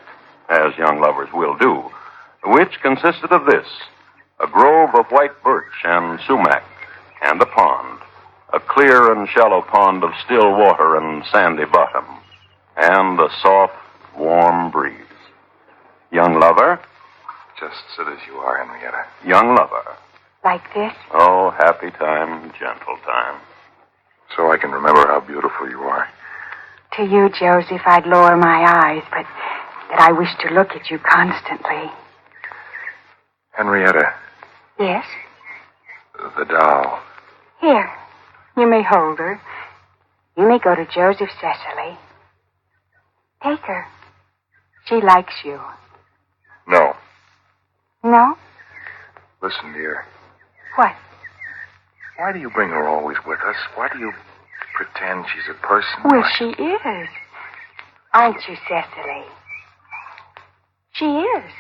as young lovers will do, which consisted of this: a grove of white birch and sumac, and a pond, a clear and shallow pond of still water and sandy bottom, and a soft, warm breeze. Young lover? Just sit as you are, Henrietta. Young lover. Like this? Oh, happy time, gentle time. So I can remember how beautiful you are. To you, Joseph, I'd lower my eyes, but that I wish to look at you constantly. Henrietta. Yes? The doll. Here. You may hold her. You may go to Joseph Cecily. Take her. She likes you. No. No? Listen, dear. What? Why do you bring her always with us? Why do you pretend she's a person? Well, she is. Aren't you, Cecily? She is.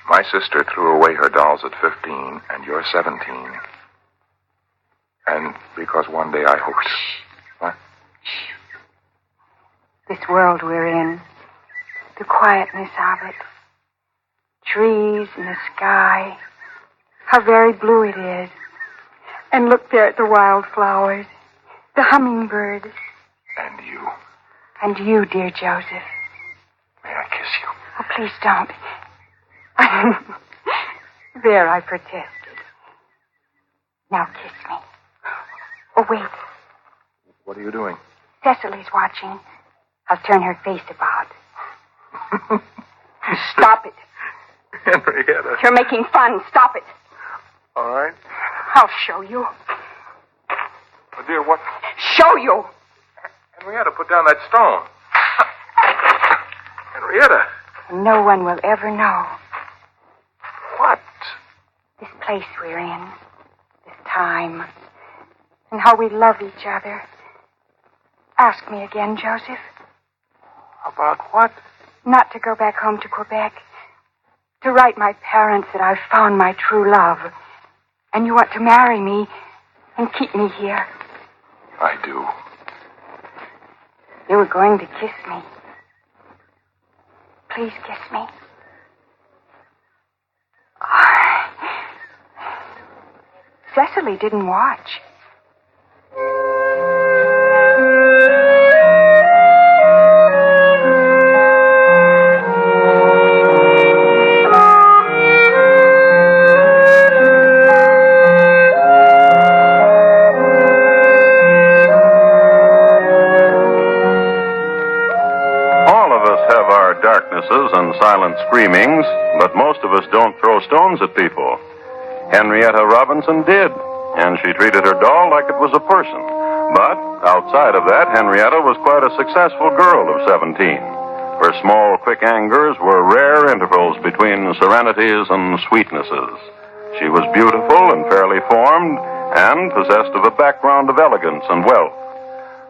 My sister threw away her dolls at 15, and you're 17. And because one day I hope... What? This world we're in, the quietness of it, trees and the sky, how very blue it is. And look there at the wildflowers, the hummingbirds. And you. And you, dear Joseph. May I kiss you? Oh, please don't. There, I protested. Now kiss me. Oh, wait. What are you doing? Cecily's watching. I'll turn her face about. Stop it. Henrietta. You're making fun. Stop it. All right. I'll show you. Oh, dear, what? Show you. Henrietta, put down that stone. Henrietta. No one will ever know. What? This place we're in. This time. And how we love each other. Ask me again, Joseph. About what? Not to go back home to Quebec. To write my parents that I've found my true love. And you want to marry me and keep me here. I do. You were going to kiss me. Please kiss me. Cecily didn't watch. And silent screamings, but most of us don't throw stones at people. Henrietta Robinson did, and she treated her doll like it was a person. But outside of that, Henrietta was quite a successful girl of 17. Her small, quick angers were rare intervals between serenities and sweetnesses. She was beautiful and fairly formed, and possessed of a background of elegance and wealth.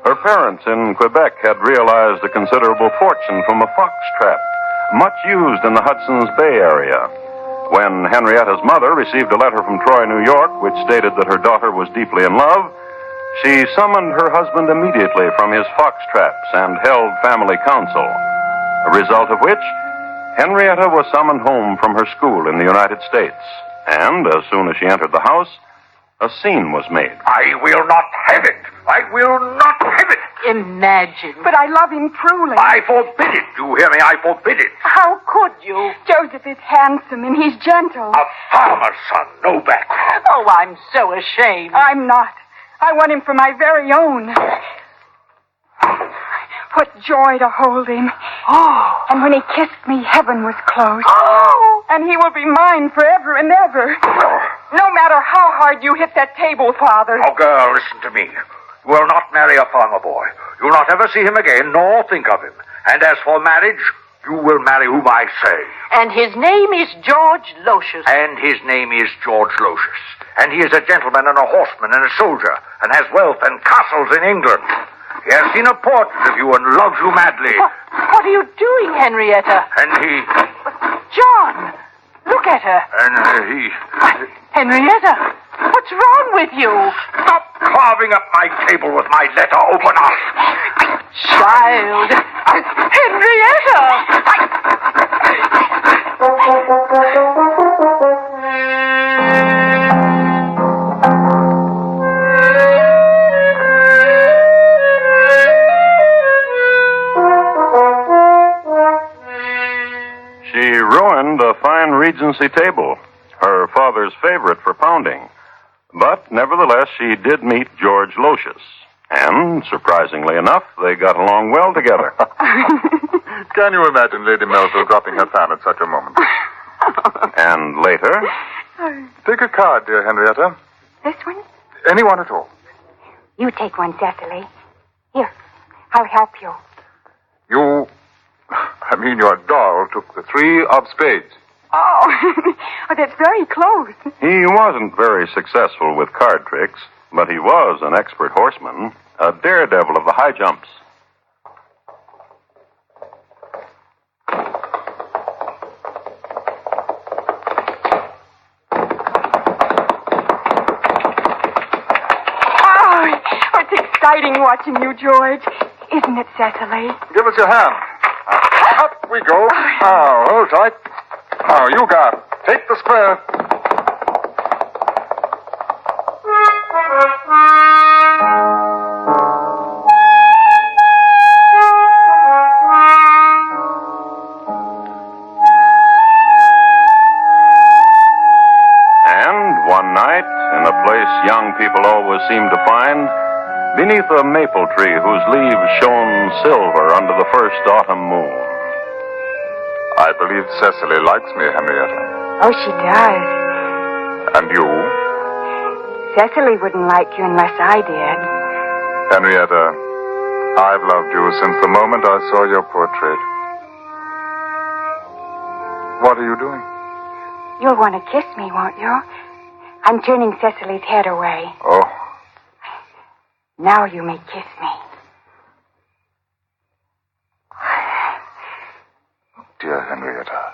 Her parents in Quebec had realized a considerable fortune from a fox trap, much used in the Hudson's Bay area. When Henrietta's mother received a letter from Troy, New York, which stated that her daughter was deeply in love, she summoned her husband immediately from his fox traps and held family council, a result of which Henrietta was summoned home from her school in the United States. And as soon as she entered the house, a scene was made. I will not have it. I will not have it. Imagine. But I love him truly. I forbid it. You hear me? I forbid it. How could you? Joseph is handsome and he's gentle. A farmer's son, no background. Oh, I'm so ashamed. I'm not. I want him for my very own. What joy to hold him. Oh. And when he kissed me, heaven was close. Oh. And he will be mine forever and ever. No matter how hard you hit that table, Father. Oh, girl, listen to me. You will not marry a farmer boy. You will not ever see him again, nor think of him. And as for marriage, you will marry whom I say. And his name is George Lotius. And his name is George Lotius. And he is a gentleman and a horseman and a soldier, and has wealth and castles in England. He has seen a portrait of you and loves you madly. What are you doing, Henrietta? And he... John, look at her. And he... Henrietta, what's wrong with you? Stop carving up my table with my letter. Open up. Child. Henrietta! She ruined a fine Regency table, her father's favorite for pounding. But nevertheless, she did meet George Lotius. And, surprisingly enough, they got along well together. Can you imagine Lady Melville dropping her fan at such a moment? And later... Take a card, dear Henrietta. This one? Any one at all. You take one, Cecily. Here, I'll help you. Your doll took the 3 of spades. Oh, that's very close. He wasn't very successful with card tricks, but he was an expert horseman, a daredevil of the high jumps. Oh, it's exciting watching you, George. Isn't it, Cecily? Give us your hand. Up we go. Now, hold tight. Now, you got it. Take the square. And one night, in a place young people always seem to find, beneath a maple tree whose leaves shone silver under the first autumn moon. I believe Cecily likes me, Henrietta. Oh, she does. And you? Cecily wouldn't like you unless I did. Henrietta, I've loved you since the moment I saw your portrait. What are you doing? You'll want to kiss me, won't you? I'm turning Cecily's head away. Oh. Now you may kiss me. Dear Henrietta.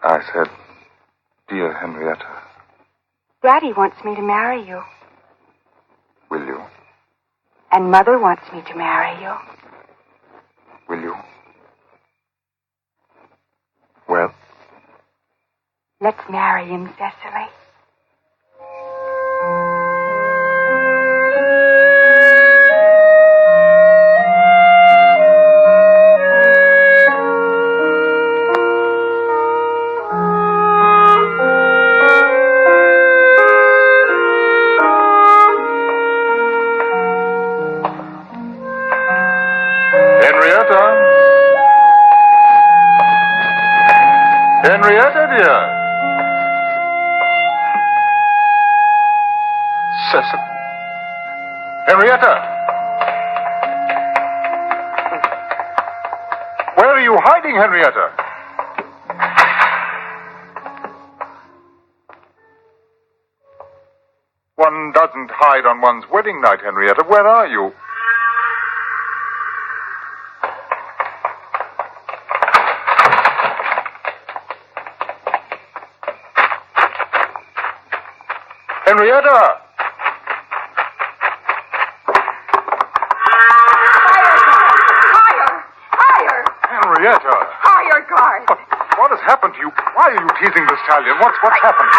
I said, dear Henrietta. Daddy wants me to marry you. Will you? And Mother wants me to marry you. Will you? Well? Let's marry him, Cecily. Henrietta? Sylvia! Cecily. Henrietta! Where are you hiding, Henrietta? One doesn't hide on one's wedding night, Henrietta. Where are you? Henrietta! Higher! Henrietta! Higher, guard! What has happened to you? Why are you teasing the stallion? What's happened?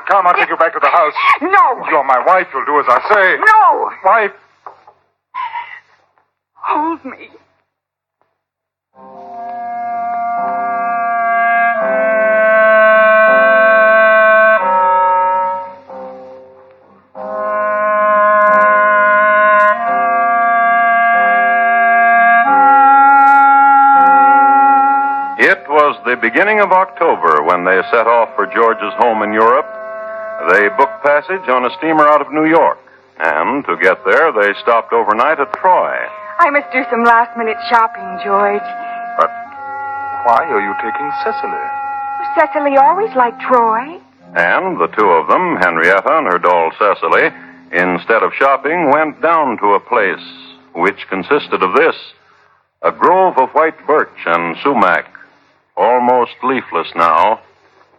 Come, I'll take you back to the house. No! You're my wife. You'll do as I say. No! Wife. Hold me. It was the beginning of October when they set off for George's home in Europe. They booked passage on a steamer out of New York, and to get there, they stopped overnight at Troy. I must do some last-minute shopping, George. But why are you taking Cecily? Cecily always liked Troy. And the two of them, Henrietta and her doll Cecily, instead of shopping, went down to a place which consisted of this: a grove of white birch and sumac, almost leafless now,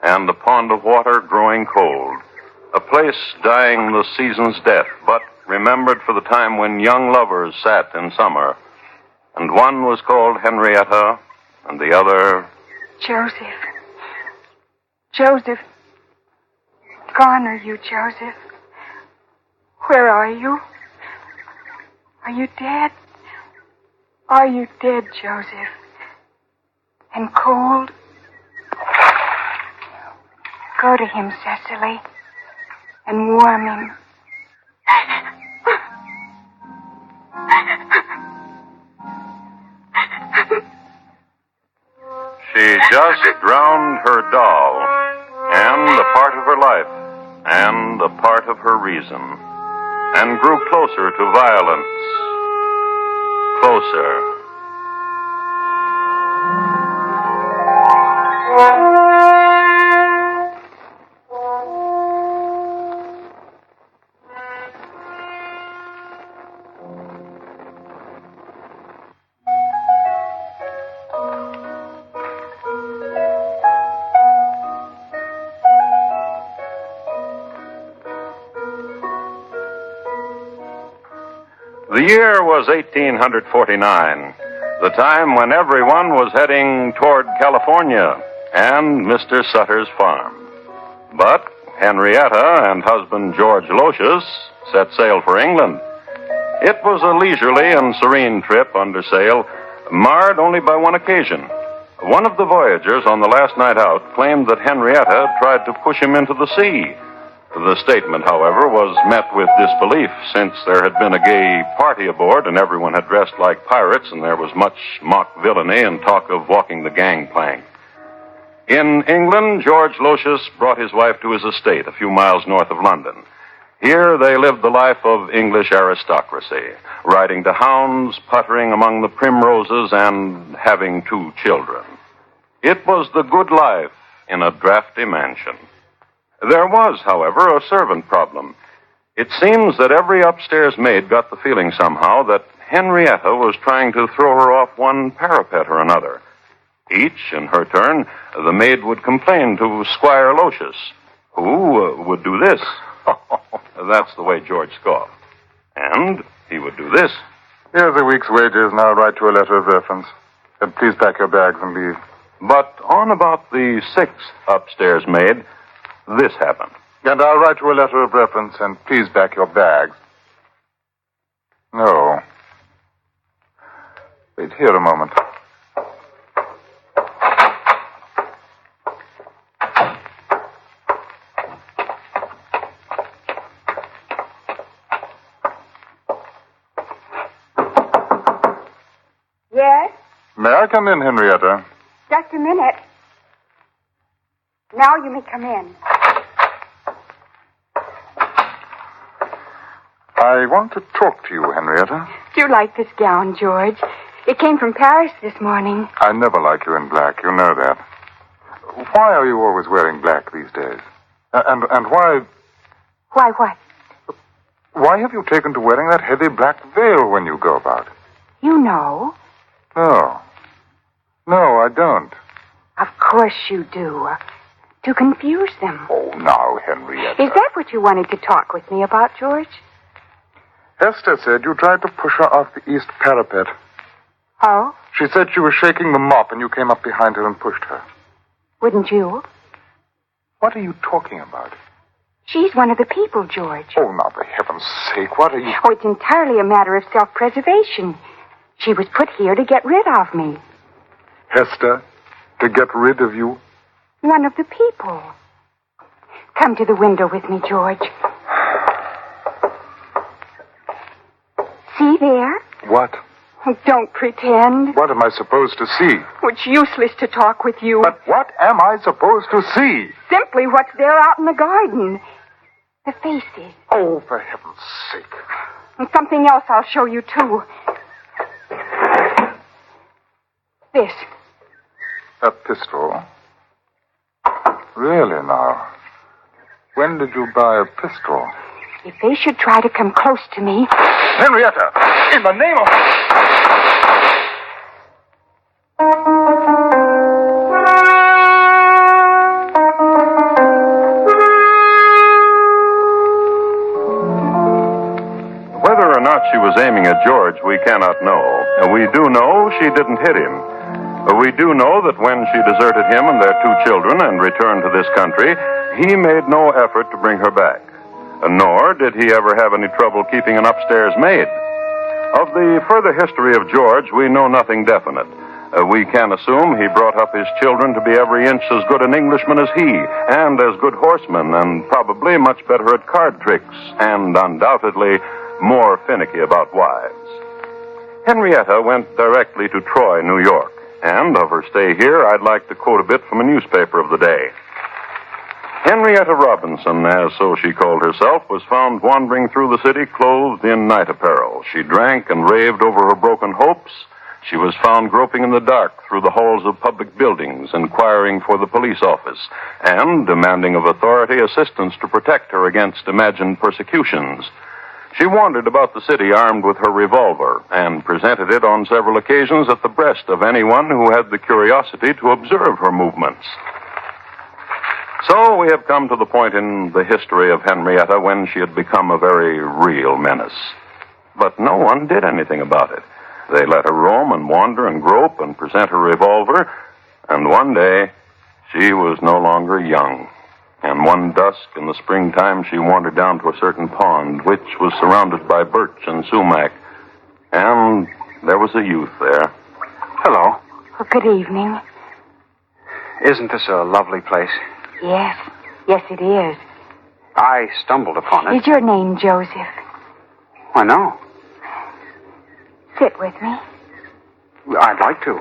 and a pond of water growing cold. A place dying the season's death, but remembered for the time when young lovers sat in summer. And one was called Henrietta, and the other... Joseph. Joseph. Gone are you, Joseph? Where are you? Are you dead? Are you dead, Joseph? And cold? Go to him, Cecily, and warm him. She just drowned her doll, and a part of her life, and a part of her reason, and grew closer to violence. Closer. The year was 1849, the time when everyone was heading toward California and Mr. Sutter's farm. But Henrietta and husband George Lotius set sail for England. It was a leisurely and serene trip under sail, marred only by one occasion. One of the voyagers on the last night out claimed that Henrietta tried to push him into the sea. The statement, however, was met with disbelief, since there had been a gay party aboard and everyone had dressed like pirates, and there was much mock villainy and talk of walking the gangplank. In England, George Lotius brought his wife to his estate a few miles north of London. Here they lived the life of English aristocracy, riding to hounds, puttering among the primroses, and having 2 children. It was the good life in a drafty mansion. There was, however, a servant problem. It seems that every upstairs maid got the feeling somehow that Henrietta was trying to throw her off one parapet or another. Each, in her turn, the maid would complain to Squire Lotius, who would do this. That's the way George scoffed. And he would do this. Here's a week's wages, and I'll write you a letter of reference. And please pack your bags and leave. But on about the 6th upstairs maid, this happened. And I'll write you a letter of reference, and please pack your bags. No. Wait here a moment. Yes? May I come in, Henrietta? Just a minute. Now you may come in. I want to talk to you, Henrietta. Do you like this gown, George? It came from Paris this morning. I never like you in black. You know that. Why are you always wearing black these days? And why... Why what? Why have you taken to wearing that heavy black veil when you go about? You know. No. No, I don't. Of course you do. To confuse them. Oh, now, Henrietta. Is that what you wanted to talk with me about, George? Hester said you tried to push her off the east parapet. Oh? She said she was shaking the mop and you came up behind her and pushed her. Wouldn't you? What are you talking about? She's one of the people, George. Oh, now, for heaven's sake, what are you... Oh, it's entirely a matter of self-preservation. She was put here to get rid of me. Hester, to get rid of you? One of the people. Come to the window with me, George. See there? What? Oh, don't pretend. What am I supposed to see? It's useless to talk with you. But what am I supposed to see? Simply what's there out in the garden. The faces. Oh, for heaven's sake. And something else I'll show you, too. This. A pistol? Really, now? When did you buy a pistol? If they should try to come close to me... Henrietta! In the name of... Whether or not she was aiming at George, we cannot know. We do know she didn't hit him. We do know that when she deserted him and their 2 children and returned to this country, he made no effort to bring her back. Nor did he ever have any trouble keeping an upstairs maid. Of the further history of George, we know nothing definite. We can assume he brought up his children to be every inch as good an Englishman as he, and as good horsemen, and probably much better at card tricks, and undoubtedly more finicky about wives. Henrietta went directly to Troy, New York, and of her stay here, I'd like to quote a bit from a newspaper of the day. Henrietta Robinson, as so she called herself, was found wandering through the city clothed in night apparel. She drank and raved over her broken hopes. She was found groping in the dark through the halls of public buildings, inquiring for the police office, and demanding of authority assistance to protect her against imagined persecutions. She wandered about the city armed with her revolver and presented it on several occasions at the breast of anyone who had the curiosity to observe her movements. So we have come to the point in the history of Henrietta when she had become a very real menace. But no one did anything about it. They let her roam and wander and grope and present her revolver, and one day she was no longer young. And one dusk in the springtime she wandered down to a certain pond, which was surrounded by birch and sumac. And there was a youth there. Hello. Oh, good evening. Isn't this a lovely place? Yes. Yes, it is. I stumbled upon it. Is your name Joseph? Why, no. Sit with me. I'd like to.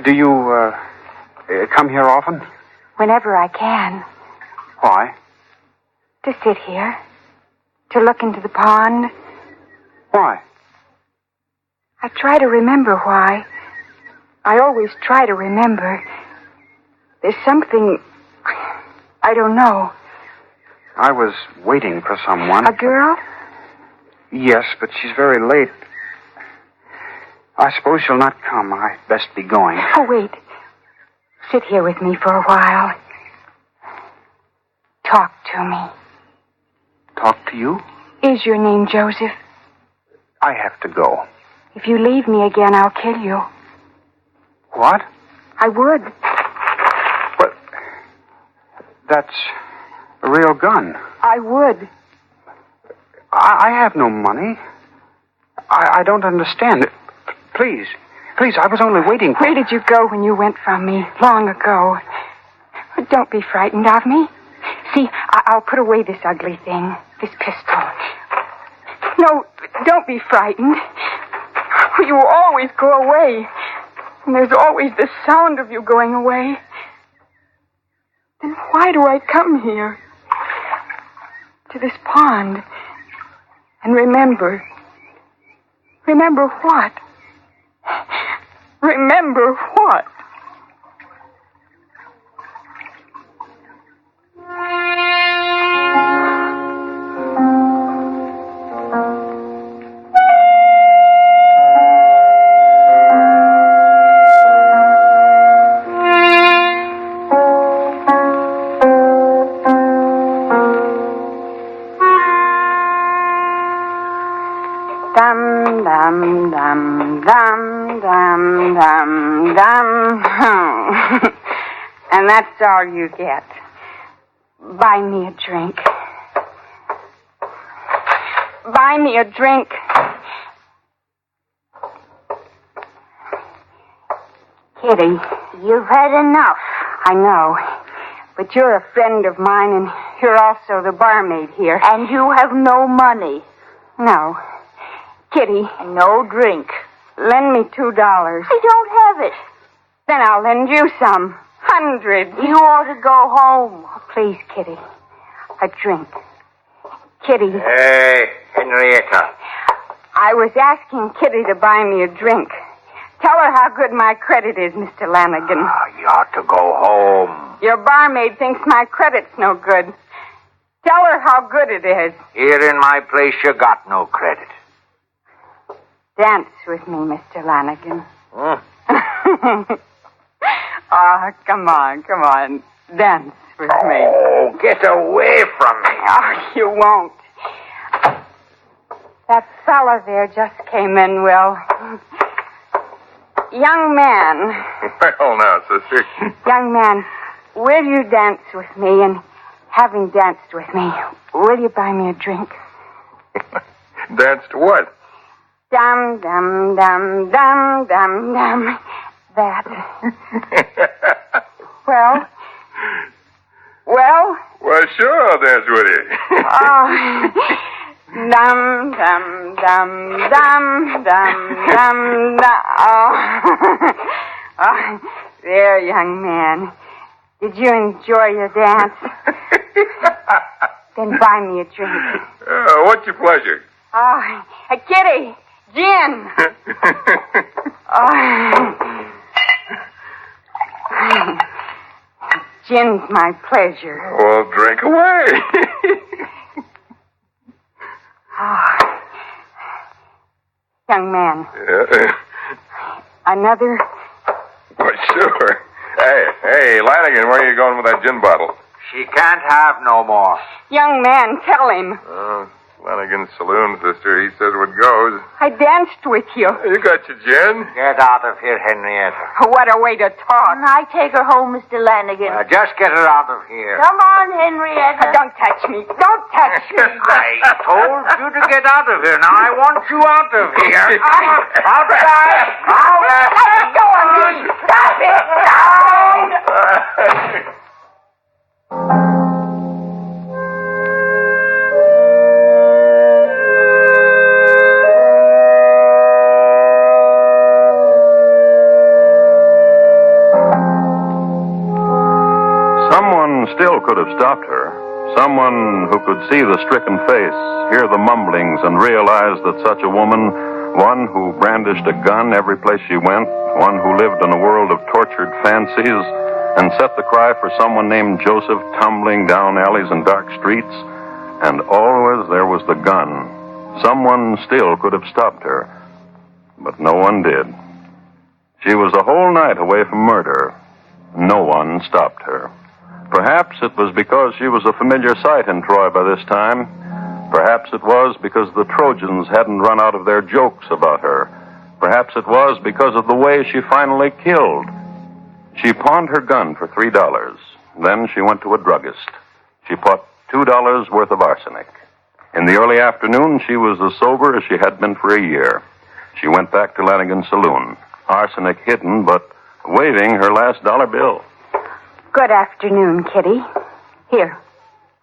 Do you, come here often? Whenever I can. Why? To sit here. To look into the pond. Why? I try to remember why. I always try to remember. There's something... I don't know. I was waiting for someone. A girl? Yes, but she's very late. I suppose she'll not come. I'd best be going. Oh, wait. Sit here with me for a while. Talk to me. Talk to you? Is your name Joseph? I have to go. If you leave me again, I'll kill you. What? I would. But that's a real gun. I would. I have no money. I don't understand. Please, I was only waiting for... Where did you go when you went from me? Long ago. Don't be frightened of me. See, I'll put away this ugly thing, this pistol. No, don't be frightened. You always go away. And there's always the sound of you going away. Then why do I come here? To this pond. And remember. Remember what? Remember what? Dum, dum, dum, dum, dum, dum, dum. And that's all you get. Buy me a drink. Buy me a drink. Kitty, you've had enough. I know. But you're a friend of mine, and you're also the barmaid here. And you have no money. No. Kitty. No drink. Lend me $2. I don't have it. Then I'll lend you some. 100. You ought to go home. Please, Kitty. A drink. Kitty. Hey, Henrietta. I was asking Kitty to buy me a drink. Tell her how good my credit is, Mr. Lanigan. You ought to go home. Your barmaid thinks my credit's no good. Tell her how good it is. Here in my place, you got no credit. Dance with me, Mr. Lanigan. Hmm? Oh, come on. Dance with me. Oh, get away from me. Oh, you won't. That fella there just came in, Will. Young man. Well, now, sister. Young man, will you dance with me? And having danced with me, will you buy me a drink? Dance to what? Dum, dum, dum, dum, dum, dum. That. Well? Well, sure, I'll dance with you. Oh. Dum, dum, dum, dum, dum, dum, dum. Oh. Oh. There, young man. Did you enjoy your dance? Then buy me a drink. What's your pleasure? Oh, Kitty. Gin. Oh. Gin's my pleasure. Well, drink away. Oh. Young man. Yeah. Another? Well, sure. Hey, Lanigan, where are you going with that gin bottle? She can't have no more. Young man, tell him. Lanigan's saloon, sister. He says what goes. I danced with you. You got your gin? Get out of here, Henrietta. What a way to talk. I take her home, Mr. Lanigan. Just get her out of here. Come on, Henrietta. Don't touch me. Don't touch me. I told you to get out of here. Now I want you out of here. Outside. Out. Let go of me. Stop it. Down. Someone still could have stopped her. Someone who could see the stricken face, hear the mumblings, and realize that such a woman, one who brandished a gun every place she went, one who lived in a world of tortured fancies, and set the cry for someone named Joseph tumbling down alleys and dark streets, and always there was the gun. Someone still could have stopped her, but no one did. She was a whole night away from murder. No one stopped her. Perhaps it was because she was a familiar sight in Troy by this time. Perhaps it was because the Trojans hadn't run out of their jokes about her. Perhaps it was because of the way she finally killed. She pawned her gun for $3. Then she went to a druggist. She bought $2 worth of arsenic. In the early afternoon, she was as sober as she had been for a year. She went back to Lanigan's saloon, arsenic hidden, but waving her last dollar bill. Good afternoon, Kitty. Here,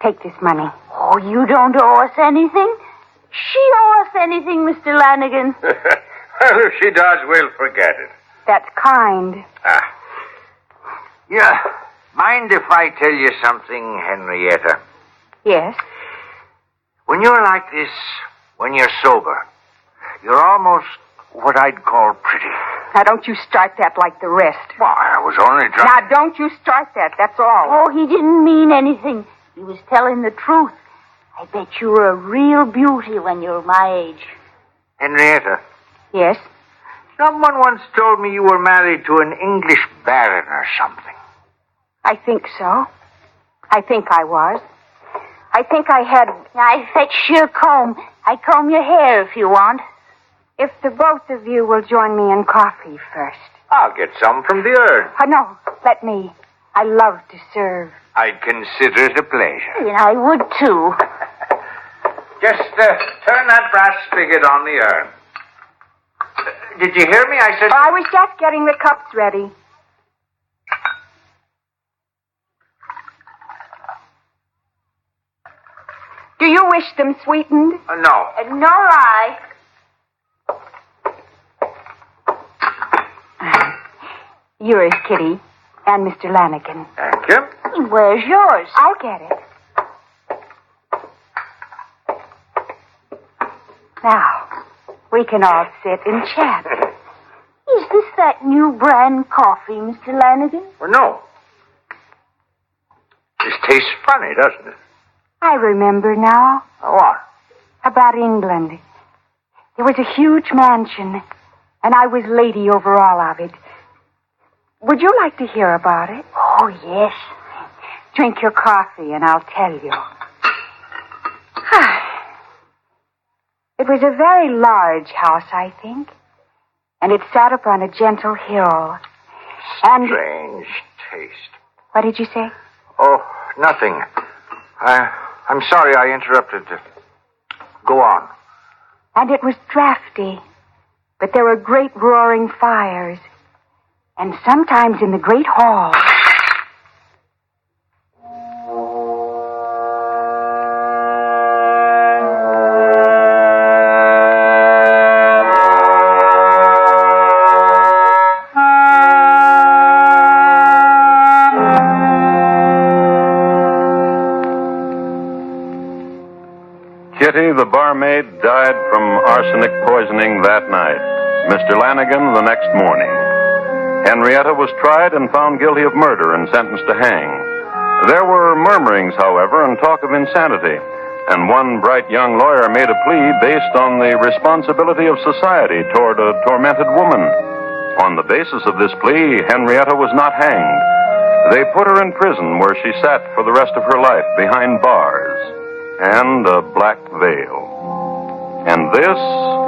take this money. Oh, you don't owe us anything. She owe us anything, Mr. Lanigan. Well, if she does, we'll forget it. That's kind. Yeah. Mind if I tell you something, Henrietta? Yes? When you're like this, when you're sober, you're almost what I'd call pretty. Now, don't you start that like the rest. Well, I was only trying... Now, don't you start that, that's all. Oh, he didn't mean anything. He was telling the truth. I bet you're a real beauty when you're my age. Henrietta. Yes? Someone once told me you were married to an English baron or something. I think so. I think I was. I think I had... I fetch your comb. I comb your hair if you want. If the both of you will join me in coffee first. I'll get some from the urn. No, let me. I love to serve. I'd consider it a pleasure. And I would, too. Just turn that brass spigot on the urn. Did you hear me? I said... I was just getting the cups ready. Do you wish them sweetened? No. Nor I. Yours, Kitty, and Mr. Lanigan. Thank you. Where's yours? I'll get it. Now, we can all sit and chat. Is this that new brand coffee, Mr. Lanigan? Well, no. This tastes funny, doesn't it? I remember now. What? About England. There was a huge mansion, and I was lady over all of it. Would you like to hear about it? Oh, yes. Drink your coffee, and I'll tell you. It was a very large house, I think, and it sat up on a gentle hill. And... Strange taste. What did you say? Oh, nothing. I'm sorry I interrupted. Go on. And it was drafty, but there were great roaring fires. And sometimes in the great hall... Kitty, the barmaid, died from arsenic poisoning that night. Mr. Lanigan the next morning. Henrietta was tried and found guilty of murder and sentenced to hang. There were murmurings, however, and talk of insanity, and one bright young lawyer made a plea based on the responsibility of society toward a tormented woman. On the basis of this plea, Henrietta was not hanged. They put her in prison where she sat for the rest of her life behind bars and a black veil. And this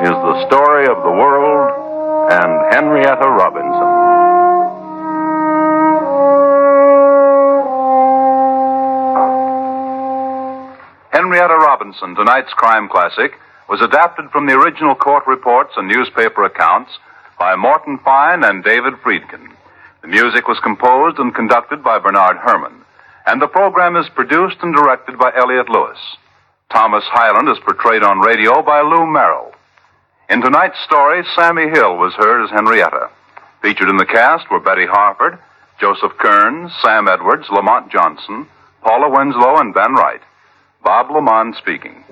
is the story of the world and Henrietta Robinson. Henrietta Robinson, tonight's crime classic, was adapted from the original court reports and newspaper accounts by Morton Fine and David Friedkin. The music was composed and conducted by Bernard Herrmann, and the program is produced and directed by Elliott Lewis. Thomas Hyland is portrayed on radio by Lou Merrill. In tonight's story, Sammy Hill was heard as Henrietta. Featured in the cast were Betty Harford, Joseph Kearns, Sam Edwards, Lamont Johnson, Paula Winslow, and Ben Wright. Bob Lamont speaking.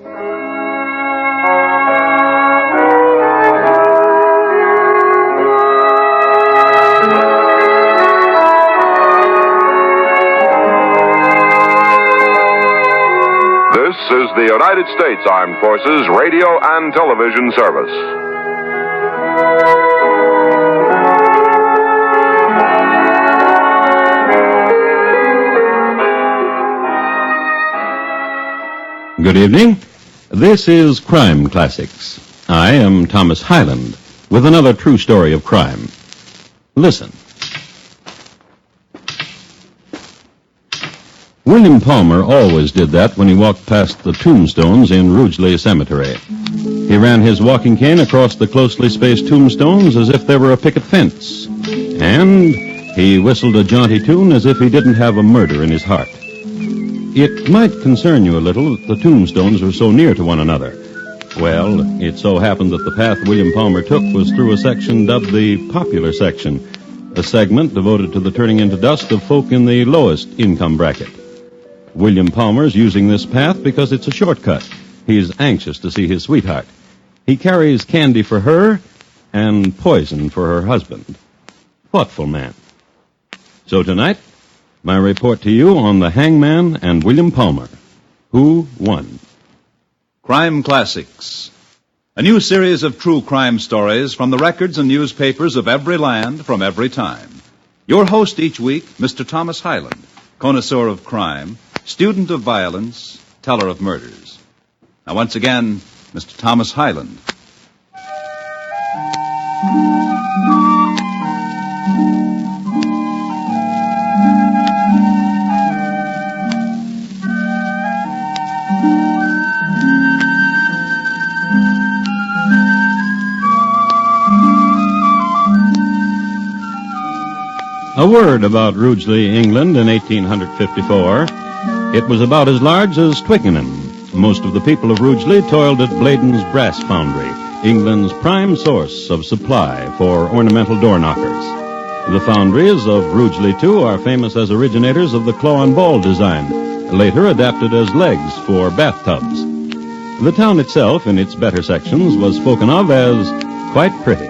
This is the United States Armed Forces Radio and Television Service. Good evening. This is Crime Classics. I am Thomas Hyland with another true story of crime. Listen. William Palmer always did that when he walked past the tombstones in Rugeley Cemetery. He ran his walking cane across the closely spaced tombstones as if they were a picket fence. And he whistled a jaunty tune as if he didn't have a murder in his heart. It might concern you a little that the tombstones are so near to one another. Well, it so happened that the path William Palmer took was through a section dubbed the popular section, a segment devoted to the turning into dust of folk in the lowest income bracket. William Palmer's using this path because it's a shortcut. He's anxious to see his sweetheart. He carries candy for her and poison for her husband. Thoughtful man. So tonight, my report to you on the Hangman and William Palmer. Who won? Crime Classics. A new series of true crime stories from the records and newspapers of every land from every time. Your host each week, Mr. Thomas Hyland, connoisseur of crime, student of violence, teller of murders. Now, once again, Mr. Thomas Hyland. A word about Rugeley, England in 1854. It was about as large as Twickenham. Most of the people of Rugeley toiled at Bladen's Brass Foundry, England's prime source of supply for ornamental door knockers. The foundries of Rugeley, too, are famous as originators of the claw and ball design, later adapted as legs for bathtubs. The town itself, in its better sections, was spoken of as quite pretty.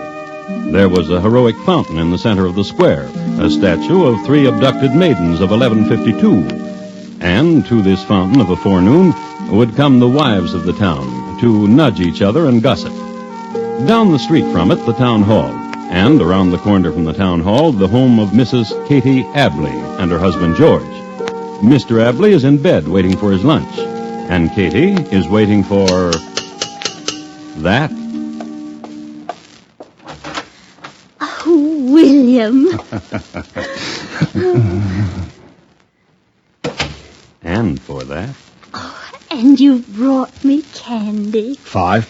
There was a heroic fountain in the center of the square, a statue of 3 abducted maidens of 1152. And to this fountain of a forenoon would come the wives of the town to nudge each other and gossip. Down the street from it, the town hall, and around the corner from the town hall, the home of Mrs. Katie Abley and her husband George. Mr. Abley is in bed waiting for his lunch, and Katie is waiting for that. William. And for that. And you brought me candy. £5.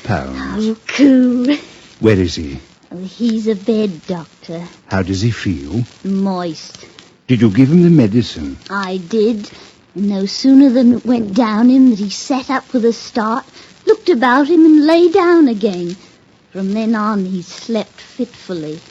Oh, cool. Where is he? Oh, he's a bed doctor. How does he feel? Moist. Did you give him the medicine? I did. And no sooner than it went down him that he sat up with a start, looked about him and lay down again. From then on, he slept fitfully.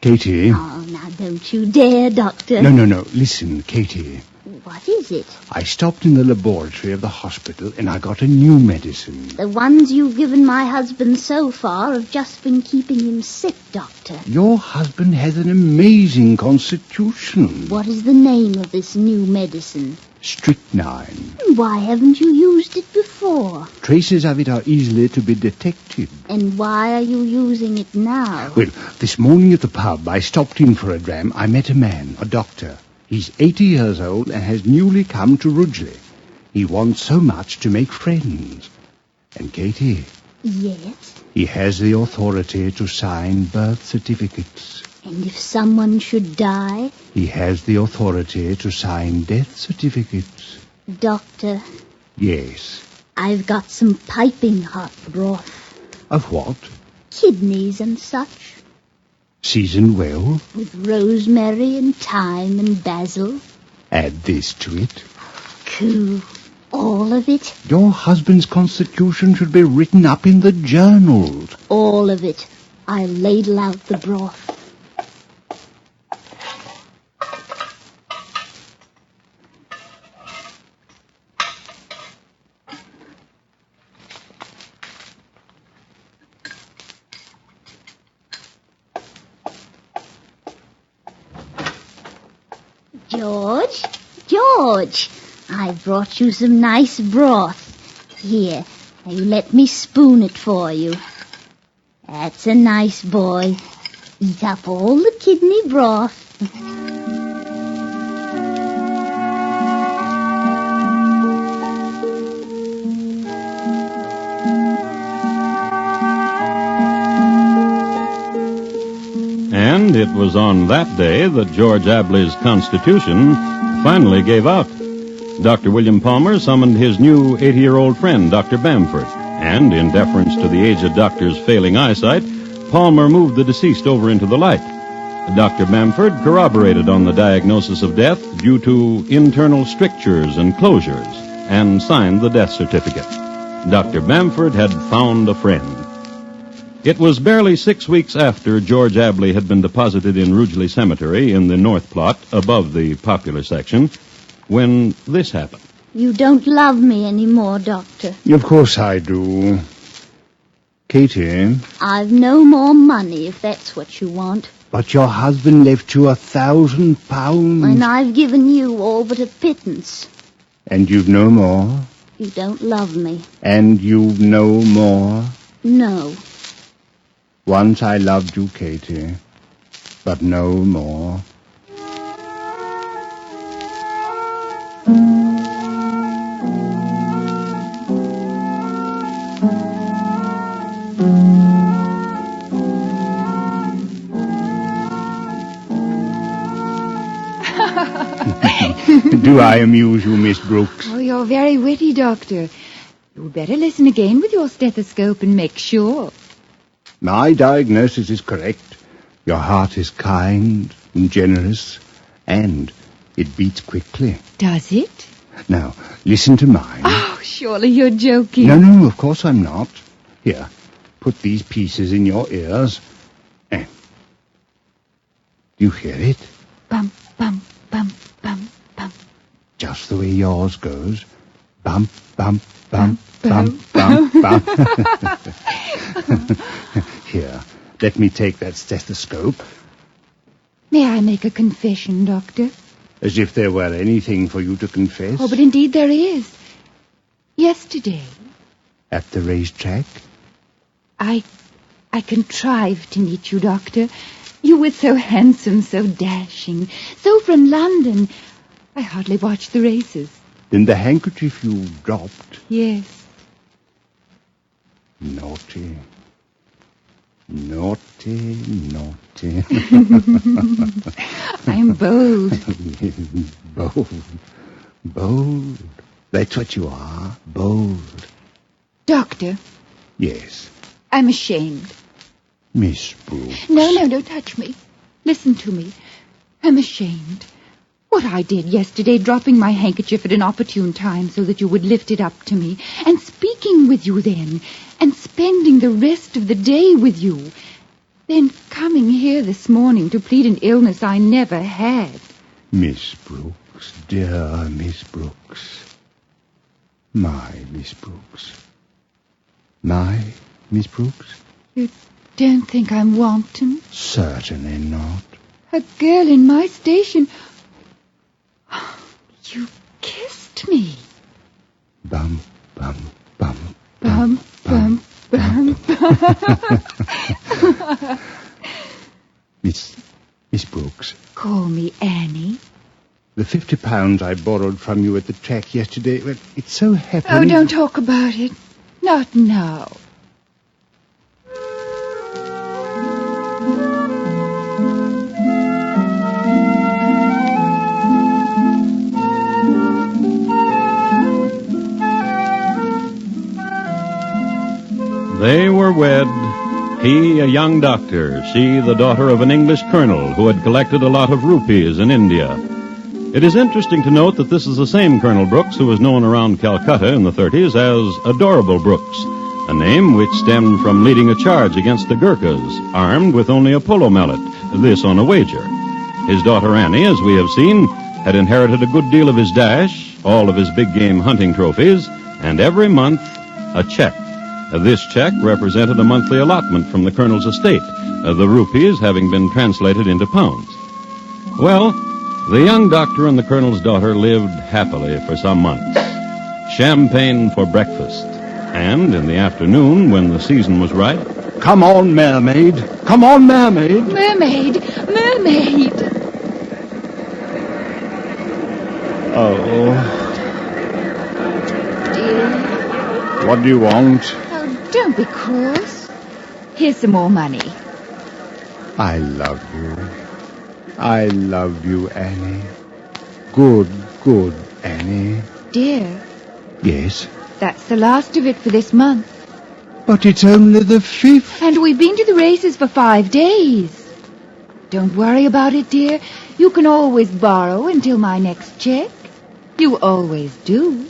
Katie. Oh, now don't you dare, Doctor. No. Listen, Katie. What is it? I stopped in the laboratory of the hospital and I got a new medicine. The ones you've given my husband so far have just been keeping him sick, Doctor. Your husband has an amazing constitution. What is the name of this new medicine? Strychnine. Why haven't you used it before? Traces of it are easily to be detected. And why are you using it now? Well, this morning at the pub, I stopped in for a dram. I met a man, a doctor. He's 80 years old and has newly come to Rugeley. He wants so much to make friends. And Katie? Yes? He has the authority to sign birth certificates. And if someone should die? He has the authority to sign death certificates. Doctor? Yes? I've got some piping hot broth. Of what? Kidneys and such. Seasoned well? With rosemary and thyme and basil. Add this to it. Cool. All of it? Your husband's constitution should be written up in the journals. All of it. I'll ladle out the broth. George, I brought you some nice broth. Here, now you let me spoon it for you. That's a nice boy. Eat up all the kidney broth. And it was on that day that George Abley's constitution finally gave out. Dr. William Palmer summoned his new 80-year-old friend, Dr. Bamford, and in deference to the aged doctor's failing eyesight, Palmer moved the deceased over into the light. Dr. Bamford corroborated on the diagnosis of death due to internal strictures and closures and signed the death certificate. Dr. Bamford had found a friend. It was barely 6 weeks after George Abley had been deposited in Rugeley Cemetery in the north plot above the popular section when this happened. You don't love me anymore, Doctor. Of course I do. Katie? I've no more money, if that's what you want. But your husband left you £1,000. And I've given you all but a pittance. And you've no more? You don't love me. And you've no more? No. Once I loved you, Katie, but no more. Do I amuse you, Miss Brooks? Oh, you're very witty, Doctor. You'd better listen again with your stethoscope and make sure. My diagnosis is correct. Your heart is kind and generous, and it beats quickly. Does it? Now, listen to mine. Oh, surely you're joking. No, of course I'm not. Here, put these pieces in your ears. And do you hear it? Bump, bump, bump, bump, bump. Just the way yours goes. Bump, bump, bump, bump, bump, bump. Here, let me take that stethoscope. May I make a confession, Doctor? As if there were anything for you to confess. Oh, but indeed there is. Yesterday, At the racetrack? I contrived to meet you, Doctor. You were so handsome, so dashing, so from London. I hardly watched the races. Then the handkerchief you dropped. Yes. Naughty. Naughty, naughty. I'm bold. Bold. That's what you are. Bold. Doctor, Yes. I'm ashamed. Miss Brooks. No, don't touch me. Listen to me. I'm ashamed. What I did yesterday, dropping my handkerchief at an opportune time so that you would lift it up to me, and speaking with you then, and spending the rest of the day with you, then coming here this morning to plead an illness I never had. Miss Brooks, dear Miss Brooks. My Miss Brooks. My Miss Brooks? You don't think I'm wanton? Certainly not. A girl in my station. You kissed me. Bum, bum, bum. Bum, bum, bum, bum. Miss Brooks. Call me Annie. The £50 I borrowed from you at the track yesterday, well, it so happened... Oh, don't talk about it. Not now. They were wed, he a young doctor, she the daughter of an English colonel who had collected a lot of rupees in India. It is interesting to note that this is the same Colonel Brooks who was known around Calcutta in the 30s as Adorable Brooks, a name which stemmed from leading a charge against the Gurkhas, armed with only a polo mallet, this on a wager. His daughter Annie, as we have seen, had inherited a good deal of his dash, all of his big game hunting trophies, and every month a check. This check represented a monthly allotment from the colonel's estate, the rupees having been translated into pounds. Well, the young doctor and the colonel's daughter lived happily for some months. Champagne for breakfast. And in the afternoon, when the season was ripe... Come on, mermaid. Come on, mermaid. Mermaid. Mermaid. Oh. Dear. What do you want? Oh, don't be cross. Here's some more money. I love you. I love you, Annie. Good Annie. Dear, Yes? that's the last of it for this month. But it's only the 5th. And we've been to the races for 5 days. Don't worry about it, dear. You can always borrow until my next check. You always do.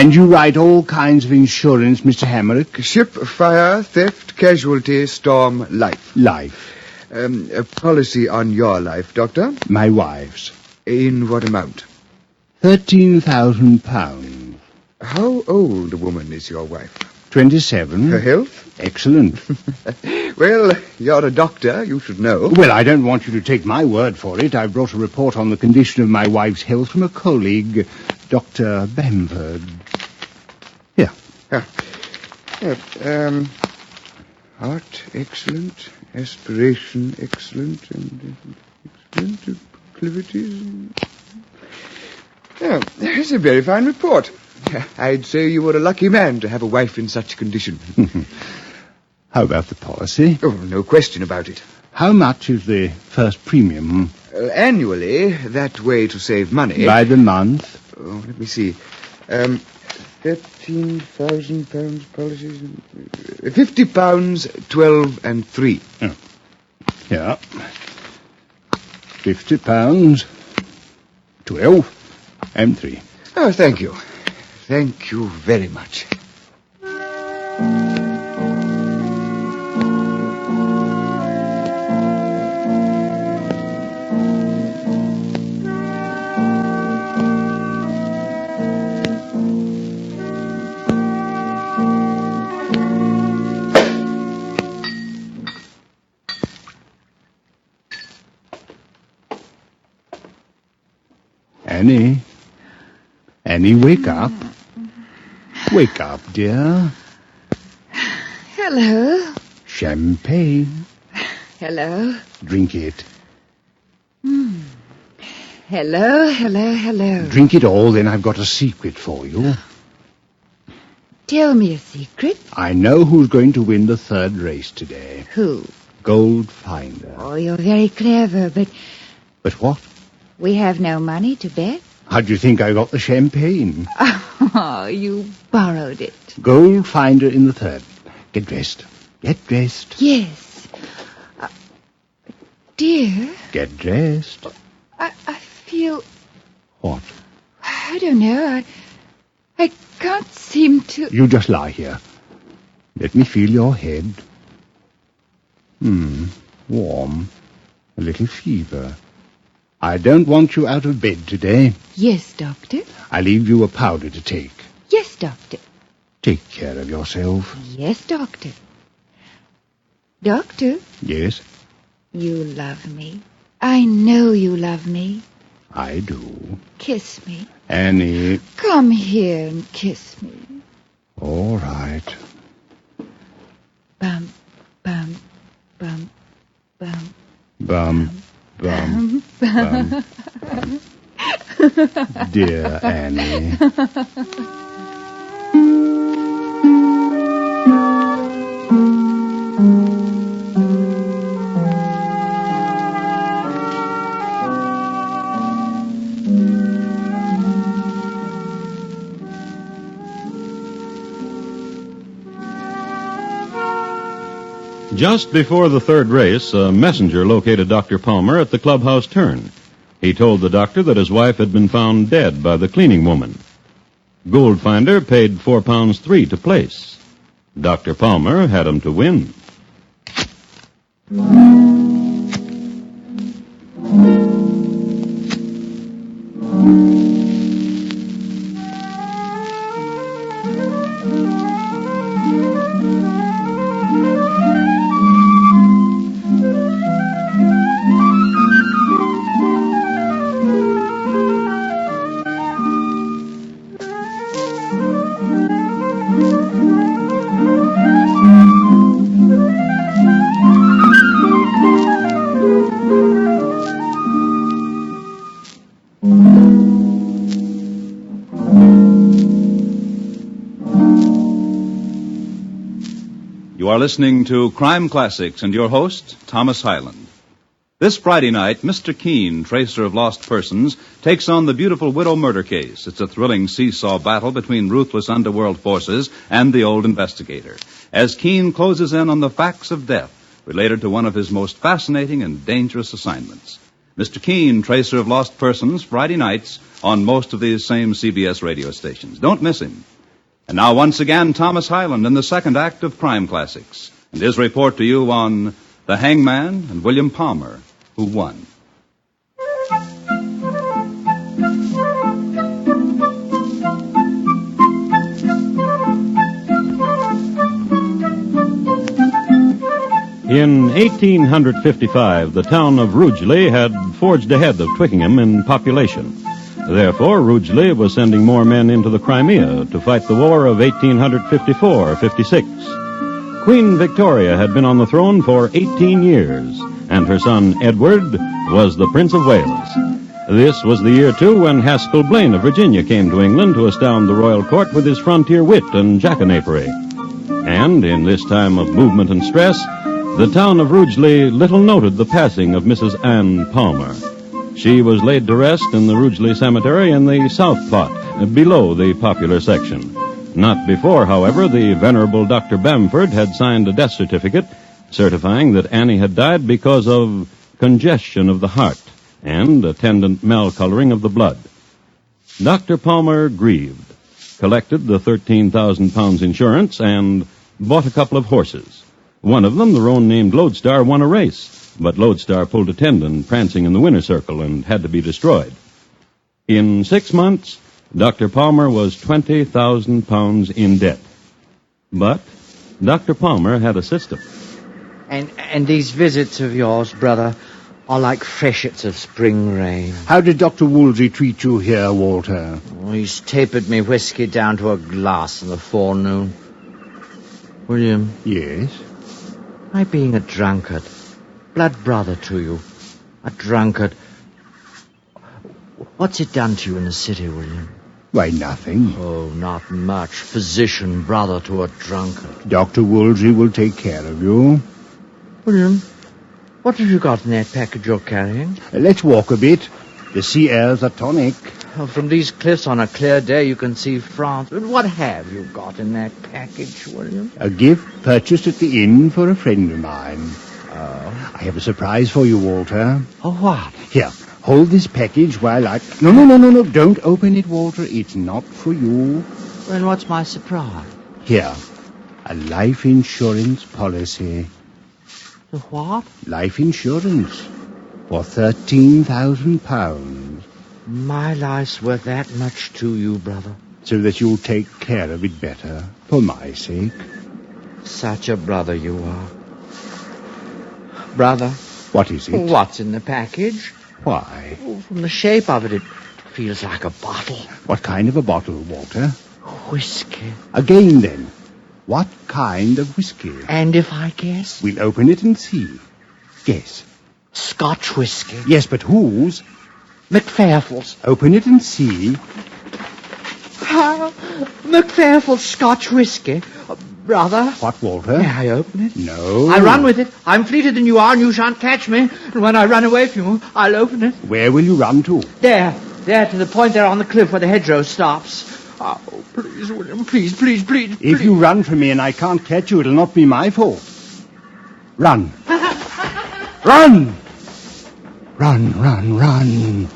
And you write all kinds of insurance, Mr. Hammerich? Ship, fire, theft, casualty, storm, life. Life. A policy on your life, Doctor? My wife's. In what amount? £13,000. How old a woman is your wife? 27. Her health? Excellent. Well, you're a doctor. You should know. Well, I don't want you to take my word for it. I've brought a report on the condition of my wife's health from a colleague, Dr. Bamford. Here. Heart, excellent. Aspiration, excellent. And excellent. Proclivities. Oh, it's a very fine report. I'd say you were a lucky man to have a wife in such condition. How about the policy? Oh, no question about it. How much is the first premium? Annually, that way to save money. By the month? Oh, let me see. £13,000 policies. £50, 12 and 3. Oh. Yeah. £50, 12 and 3. Oh, thank you. Thank you very much. Annie, wake up. Wake up, dear. Hello. Champagne. Hello. Drink it. Hello. Drink it all, then I've got a secret for you. Tell me a secret. I know who's going to win the third race today. Who? Goldfinder. Oh, you're very clever, but... But what? We have no money to bet. How do you think I got the champagne? Oh, you borrowed it. Goldfinder in the third. Get dressed. Get dressed. Yes. Dear. Get dressed. I feel... What? I don't know. I can't seem to... You just lie here. Let me feel your head. Warm. A little fever. I don't want you out of bed today. Yes, Doctor. I leave you a powder to take. Yes, Doctor. Take care of yourself. Yes, Doctor. Doctor? Yes? You love me. I know you love me. I do. Kiss me. Annie. Come here and kiss me. All right. Bum, bum, bum, bum. Bum, bum, bum. Dear Annie. Just before the third race, a messenger located Dr. Palmer at the clubhouse turn. He told the doctor that his wife had been found dead by the cleaning woman. Goldfinder paid £4.3 to place. Dr. Palmer had him to win. You are listening to Crime Classics and your host, Thomas Hyland. This Friday night, Mr. Keene, tracer of lost persons, takes on the beautiful widow murder case. It's a thrilling seesaw battle between ruthless underworld forces and the old investigator, as Keene closes in on the facts of death related to one of his most fascinating and dangerous assignments. Mr. Keene, tracer of lost persons, Friday nights on most of these same CBS radio stations. Don't miss him. And now, once again, Thomas Hyland in the second act of Crime Classics, and his report to you on The Hangman and William Palmer, who won. In 1855, the town of Rugeley had forged ahead of Twickenham in population. Therefore, Rugeley was sending more men into the Crimea to fight the war of 1854-56. Queen Victoria had been on the throne for 18 years, and her son Edward was the Prince of Wales. This was the year, too, when Haskell Blaine of Virginia came to England to astound the royal court with his frontier wit and jackanapery. And in this time of movement and stress, the town of Rugeley little noted the passing of Mrs. Ann Palmer. She was laid to rest in the Rugeley Cemetery in the south plot, below the popular section. Not before, however, the venerable Dr. Bamford had signed a death certificate certifying that Annie had died because of congestion of the heart and attendant malcoloring of the blood. Dr. Palmer grieved, collected the 13,000 pounds insurance, and bought a couple of horses. One of them, the roan named Lodestar, won a race, but Lodestar pulled a tendon prancing in the winner's circle and had to be destroyed. In 6 months, Dr. Palmer was 20,000 pounds in debt. But Dr. Palmer had a system. And these visits of yours, brother, are like freshets of spring rain. How did Dr. Woolsey treat you here, Walter? Oh, he's tapered me whiskey down to a glass in the forenoon. William. Yes? My being a drunkard, blood brother to you, a drunkard. What's it done to you in the city, William? Why, nothing. Oh, not much. Physician brother to a drunkard. Dr. Woolsey will take care of you. William, what have you got in that package you're carrying? Let's walk a bit. The sea air's a tonic. Oh, from these cliffs on a clear day you can see France. But what have you got in that package, William? A gift purchased at the inn for a friend of mine. Oh? I have a surprise for you, Walter. Oh, what? Here, hold this package while I... No, don't open it, Walter. It's not for you. Then what's my surprise? Here, a life insurance policy. The what? Life insurance for £13,000. My life's worth that much to you, brother. So that you'll take care of it better, for my sake. Such a brother you are. Brother. What is it? What's in the package? Why? Oh, from the shape of it, it feels like a bottle. What kind of a bottle, Walter? Whiskey. Again, then. What kind of whiskey? And if I guess? We'll open it and see. Guess. Scotch whiskey. Yes, but whose? McPherfield's. Open it and see. McPherfield's Scotch whiskey. Brother. What, Walter? May I open it? No. I run with it. I'm fleeter than you are, and you shan't catch me. And when I run away from you, I'll open it. Where will you run to? There, to the point there on the cliff where the hedgerow stops. Oh, please, William, please. If you run from me and I can't catch you, it'll not be my fault. Run. Run! Run.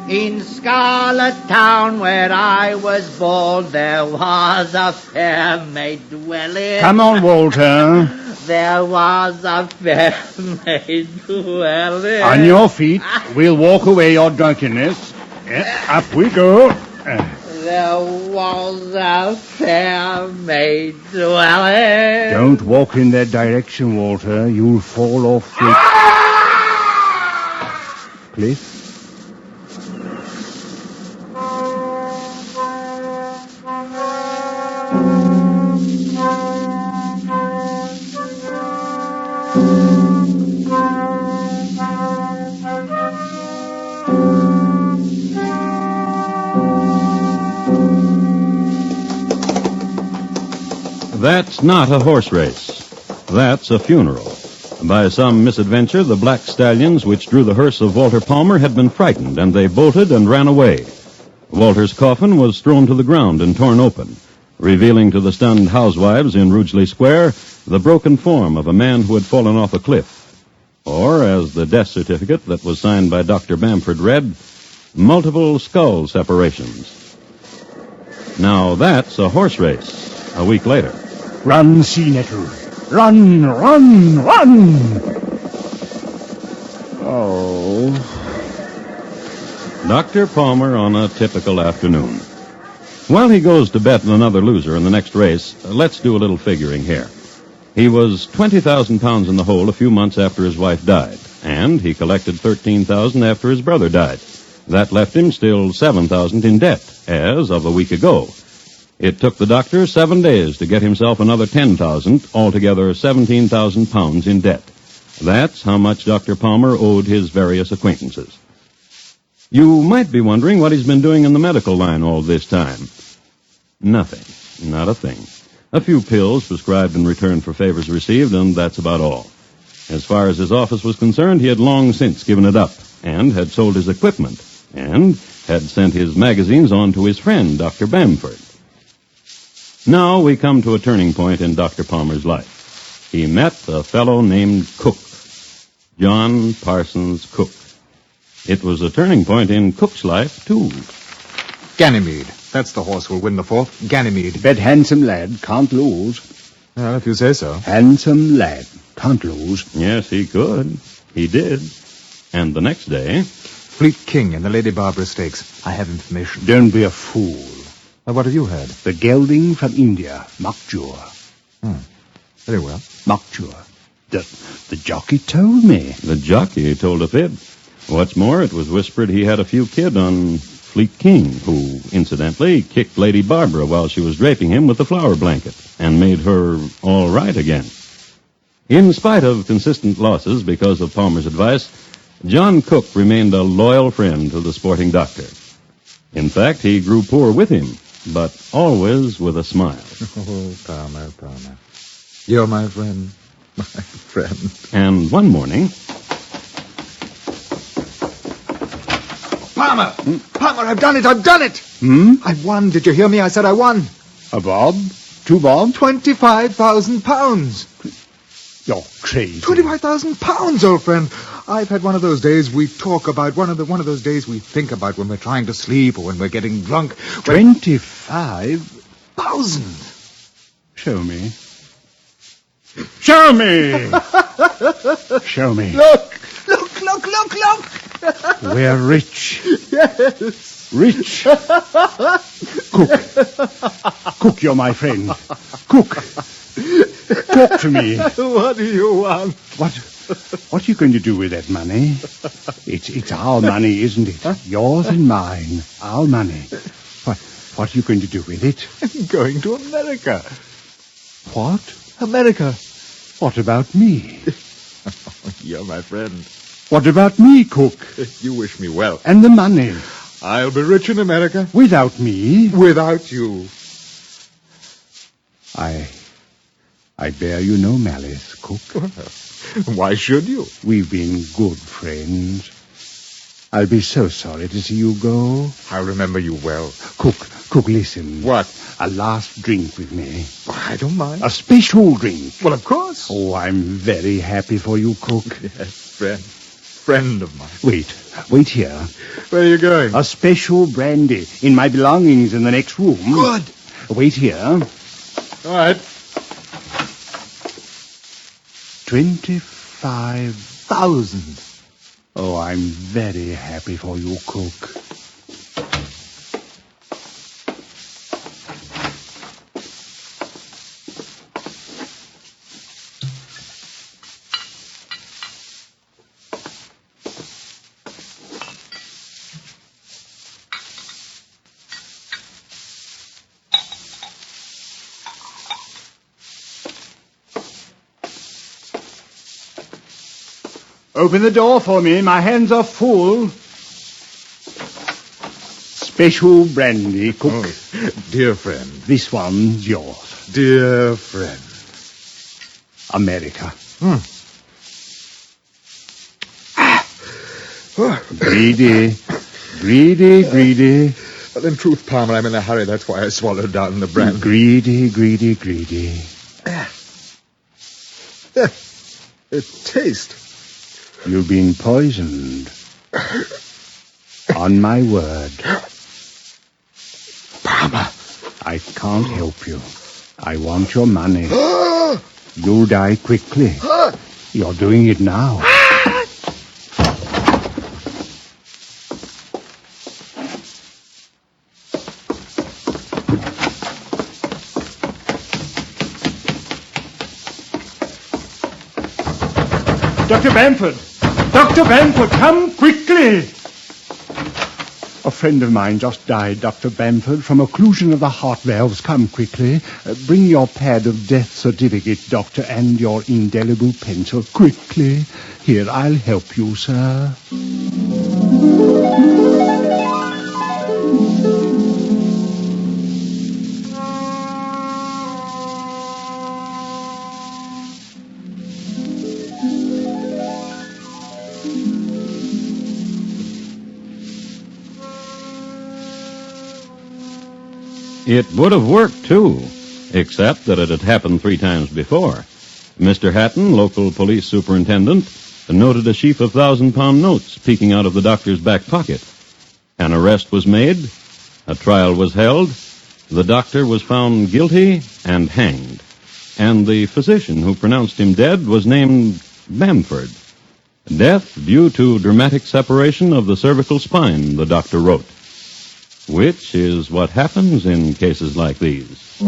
In Scarlet Town, where I was born, there was a fair maid dwelling. Come on, Walter. There was a fair maid dwelling. On your feet. We'll walk away your drunkenness. Up we go. There was a fair maid dwelling. Don't walk in that direction, Walter. You'll fall off the cliff. That's not a horse race. That's a funeral. By some misadventure, the black stallions which drew the hearse of Walter Palmer had been frightened, and they bolted and ran away. Walter's coffin was thrown to the ground and torn open. revealing to the stunned housewives in Rugeley Square the broken form of a man who had fallen off a cliff. Or, as the death certificate that was signed by Dr. Bamford read, multiple skull separations. Now that's a horse race a week later. Run, Sea Nettle. Run, run, run! Oh. Dr. Palmer on a typical afternoon. While he goes to bet another loser in the next race, let's do a little figuring here. He was 20,000 pounds in the hole a few months after his wife died, and he collected 13,000 after his brother died. That left him still 7,000 in debt, as of a week ago. It took the doctor 7 days to get himself another 10,000, altogether 17,000 pounds in debt. That's how much Dr. Palmer owed his various acquaintances. You might be wondering what he's been doing in the medical line all this time. Nothing. Not a thing. A few pills prescribed in return for favors received, and that's about all. As far as his office was concerned, he had long since given it up, and had sold his equipment, and had sent his magazines on to his friend, Dr. Bamford. Now we come to a turning point in Dr. Palmer's life. He met a fellow named Cook, John Parsons Cook. It was a turning point in Cook's life, too. Ganymede. That's the horse who'll win the fourth. Ganymede. Bet handsome lad, can't lose. Well, if you say so. Handsome lad, can't lose. Yes, he could. He did. And the next day... Fleet King in the Lady Barbara Stakes. I have information. Don't be a fool. Well, what have you heard? The gelding from India, Makjur. Very well. Makjur. The jockey told me. The jockey told a fib. What's more, it was whispered he had a few kid on Fleet King, who, incidentally, kicked Lady Barbara while she was draping him with the flower blanket, and made her all right again. In spite of consistent losses because of Palmer's advice, John Cook remained a loyal friend to the sporting doctor. In fact, he grew poor with him, but always with a smile. Oh, Palmer. You're my friend. My friend. And one morning... Palmer! Palmer, I've done it! I won. Did you hear me? I said I won. A bob? 2 bob? 25,000 pounds. You're crazy. 25,000 pounds, old friend. I've had one of those days we talk about, one of those days we think about when we're trying to sleep or when we're getting drunk. 25,000? Show me. Show me! Show me. Look! We're rich. Yes. Rich. Cook, you're my friend. Cook. Talk to me. What do you want? What are you going to do with that money? It's our money, isn't it? Yours and mine. Our money. What are you going to do with it? I'm going to America. What? America. What about me? You're my friend. What about me, Cook? You wish me well. And the money? I'll be rich in America. Without me? Without you. I bear you no malice, Cook. Why should you? We've been good friends. I'll be so sorry to see you go. I'll remember you well. Cook, listen. What? A last drink with me. I don't mind. A special drink. Well, of course. Oh, I'm very happy for you, Cook. Yes, friend of mine. Wait here. Where are you going? A special brandy in my belongings in the next room. Good. Wait here. All right. 25,000. Oh, I'm very happy for you, Cook. Open the door for me. My hands are full. Special brandy, Cook. Oh, dear friend. This one's yours. Dear friend. America. Greedy. Well, in truth, Palmer, I'm in a hurry. That's why I swallowed down the brandy. Greedy, greedy, greedy. Taste. You've been poisoned. On my word. Palmer. I can't help you. I want your money. You'll die quickly. You're doing it now. Dr. Bamford! Dr. Bamford, come quickly! A friend of mine just died, Dr. Bamford, from occlusion of the heart valves. Come quickly. Bring your pad of death certificate, Doctor, and your indelible pencil. Quickly. Here, I'll help you, sir. It would have worked, too, except that it had happened 3 times before. Mr. Hatton, local police superintendent, noted a sheaf of 1,000-pound notes peeking out of the doctor's back pocket. An arrest was made, a trial was held, the doctor was found guilty and hanged, and the physician who pronounced him dead was named Bamford. Death due to dramatic separation of the cervical spine, the doctor wrote. Which is what happens in cases like these.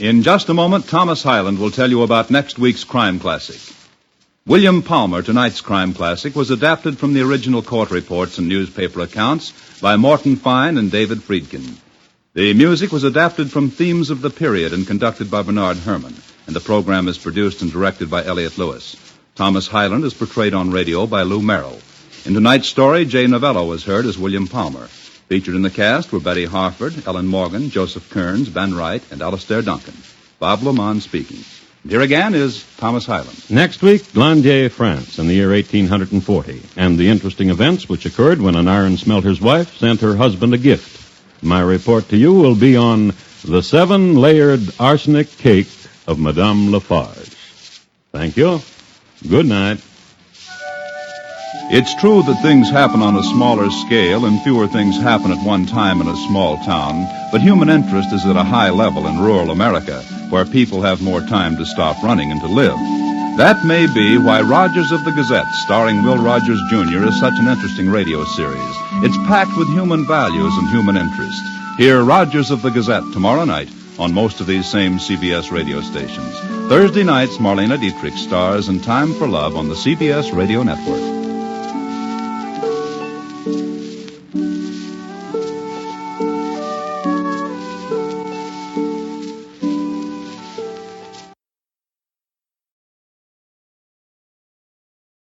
In just a moment, Thomas Hyland will tell you about next week's crime classic. William Palmer, tonight's crime classic, was adapted from the original court reports and newspaper accounts by Morton Fine and David Friedkin. The music was adapted from themes of the period and conducted by Bernard Herrmann, and the program is produced and directed by Elliott Lewis. Thomas Hyland is portrayed on radio by Lou Merrill. In tonight's story, Jay Novello was heard as William Palmer. Featured in the cast were Betty Harford, Ellen Morgan, Joseph Kearns, Ben Wright, and Alistair Duncan. Bob Lamont speaking. And here again is Thomas Hyland. Next week, Glandier, France, in the year 1840, and the interesting events which occurred when an iron smelter's wife sent her husband a gift. My report to you will be on the 7-layered arsenic cake of Madame Lafarge. Thank you. Good night. It's true that things happen on a smaller scale and fewer things happen at one time in a small town, but human interest is at a high level in rural America, where people have more time to stop running and to live. That may be why Rogers of the Gazette, starring Will Rogers, Jr., is such an interesting radio series. It's packed with human values and human interest. Hear Rogers of the Gazette tomorrow night on most of these same CBS radio stations. Thursday nights, Marlena Dietrich stars in Time for Love on the CBS Radio Network.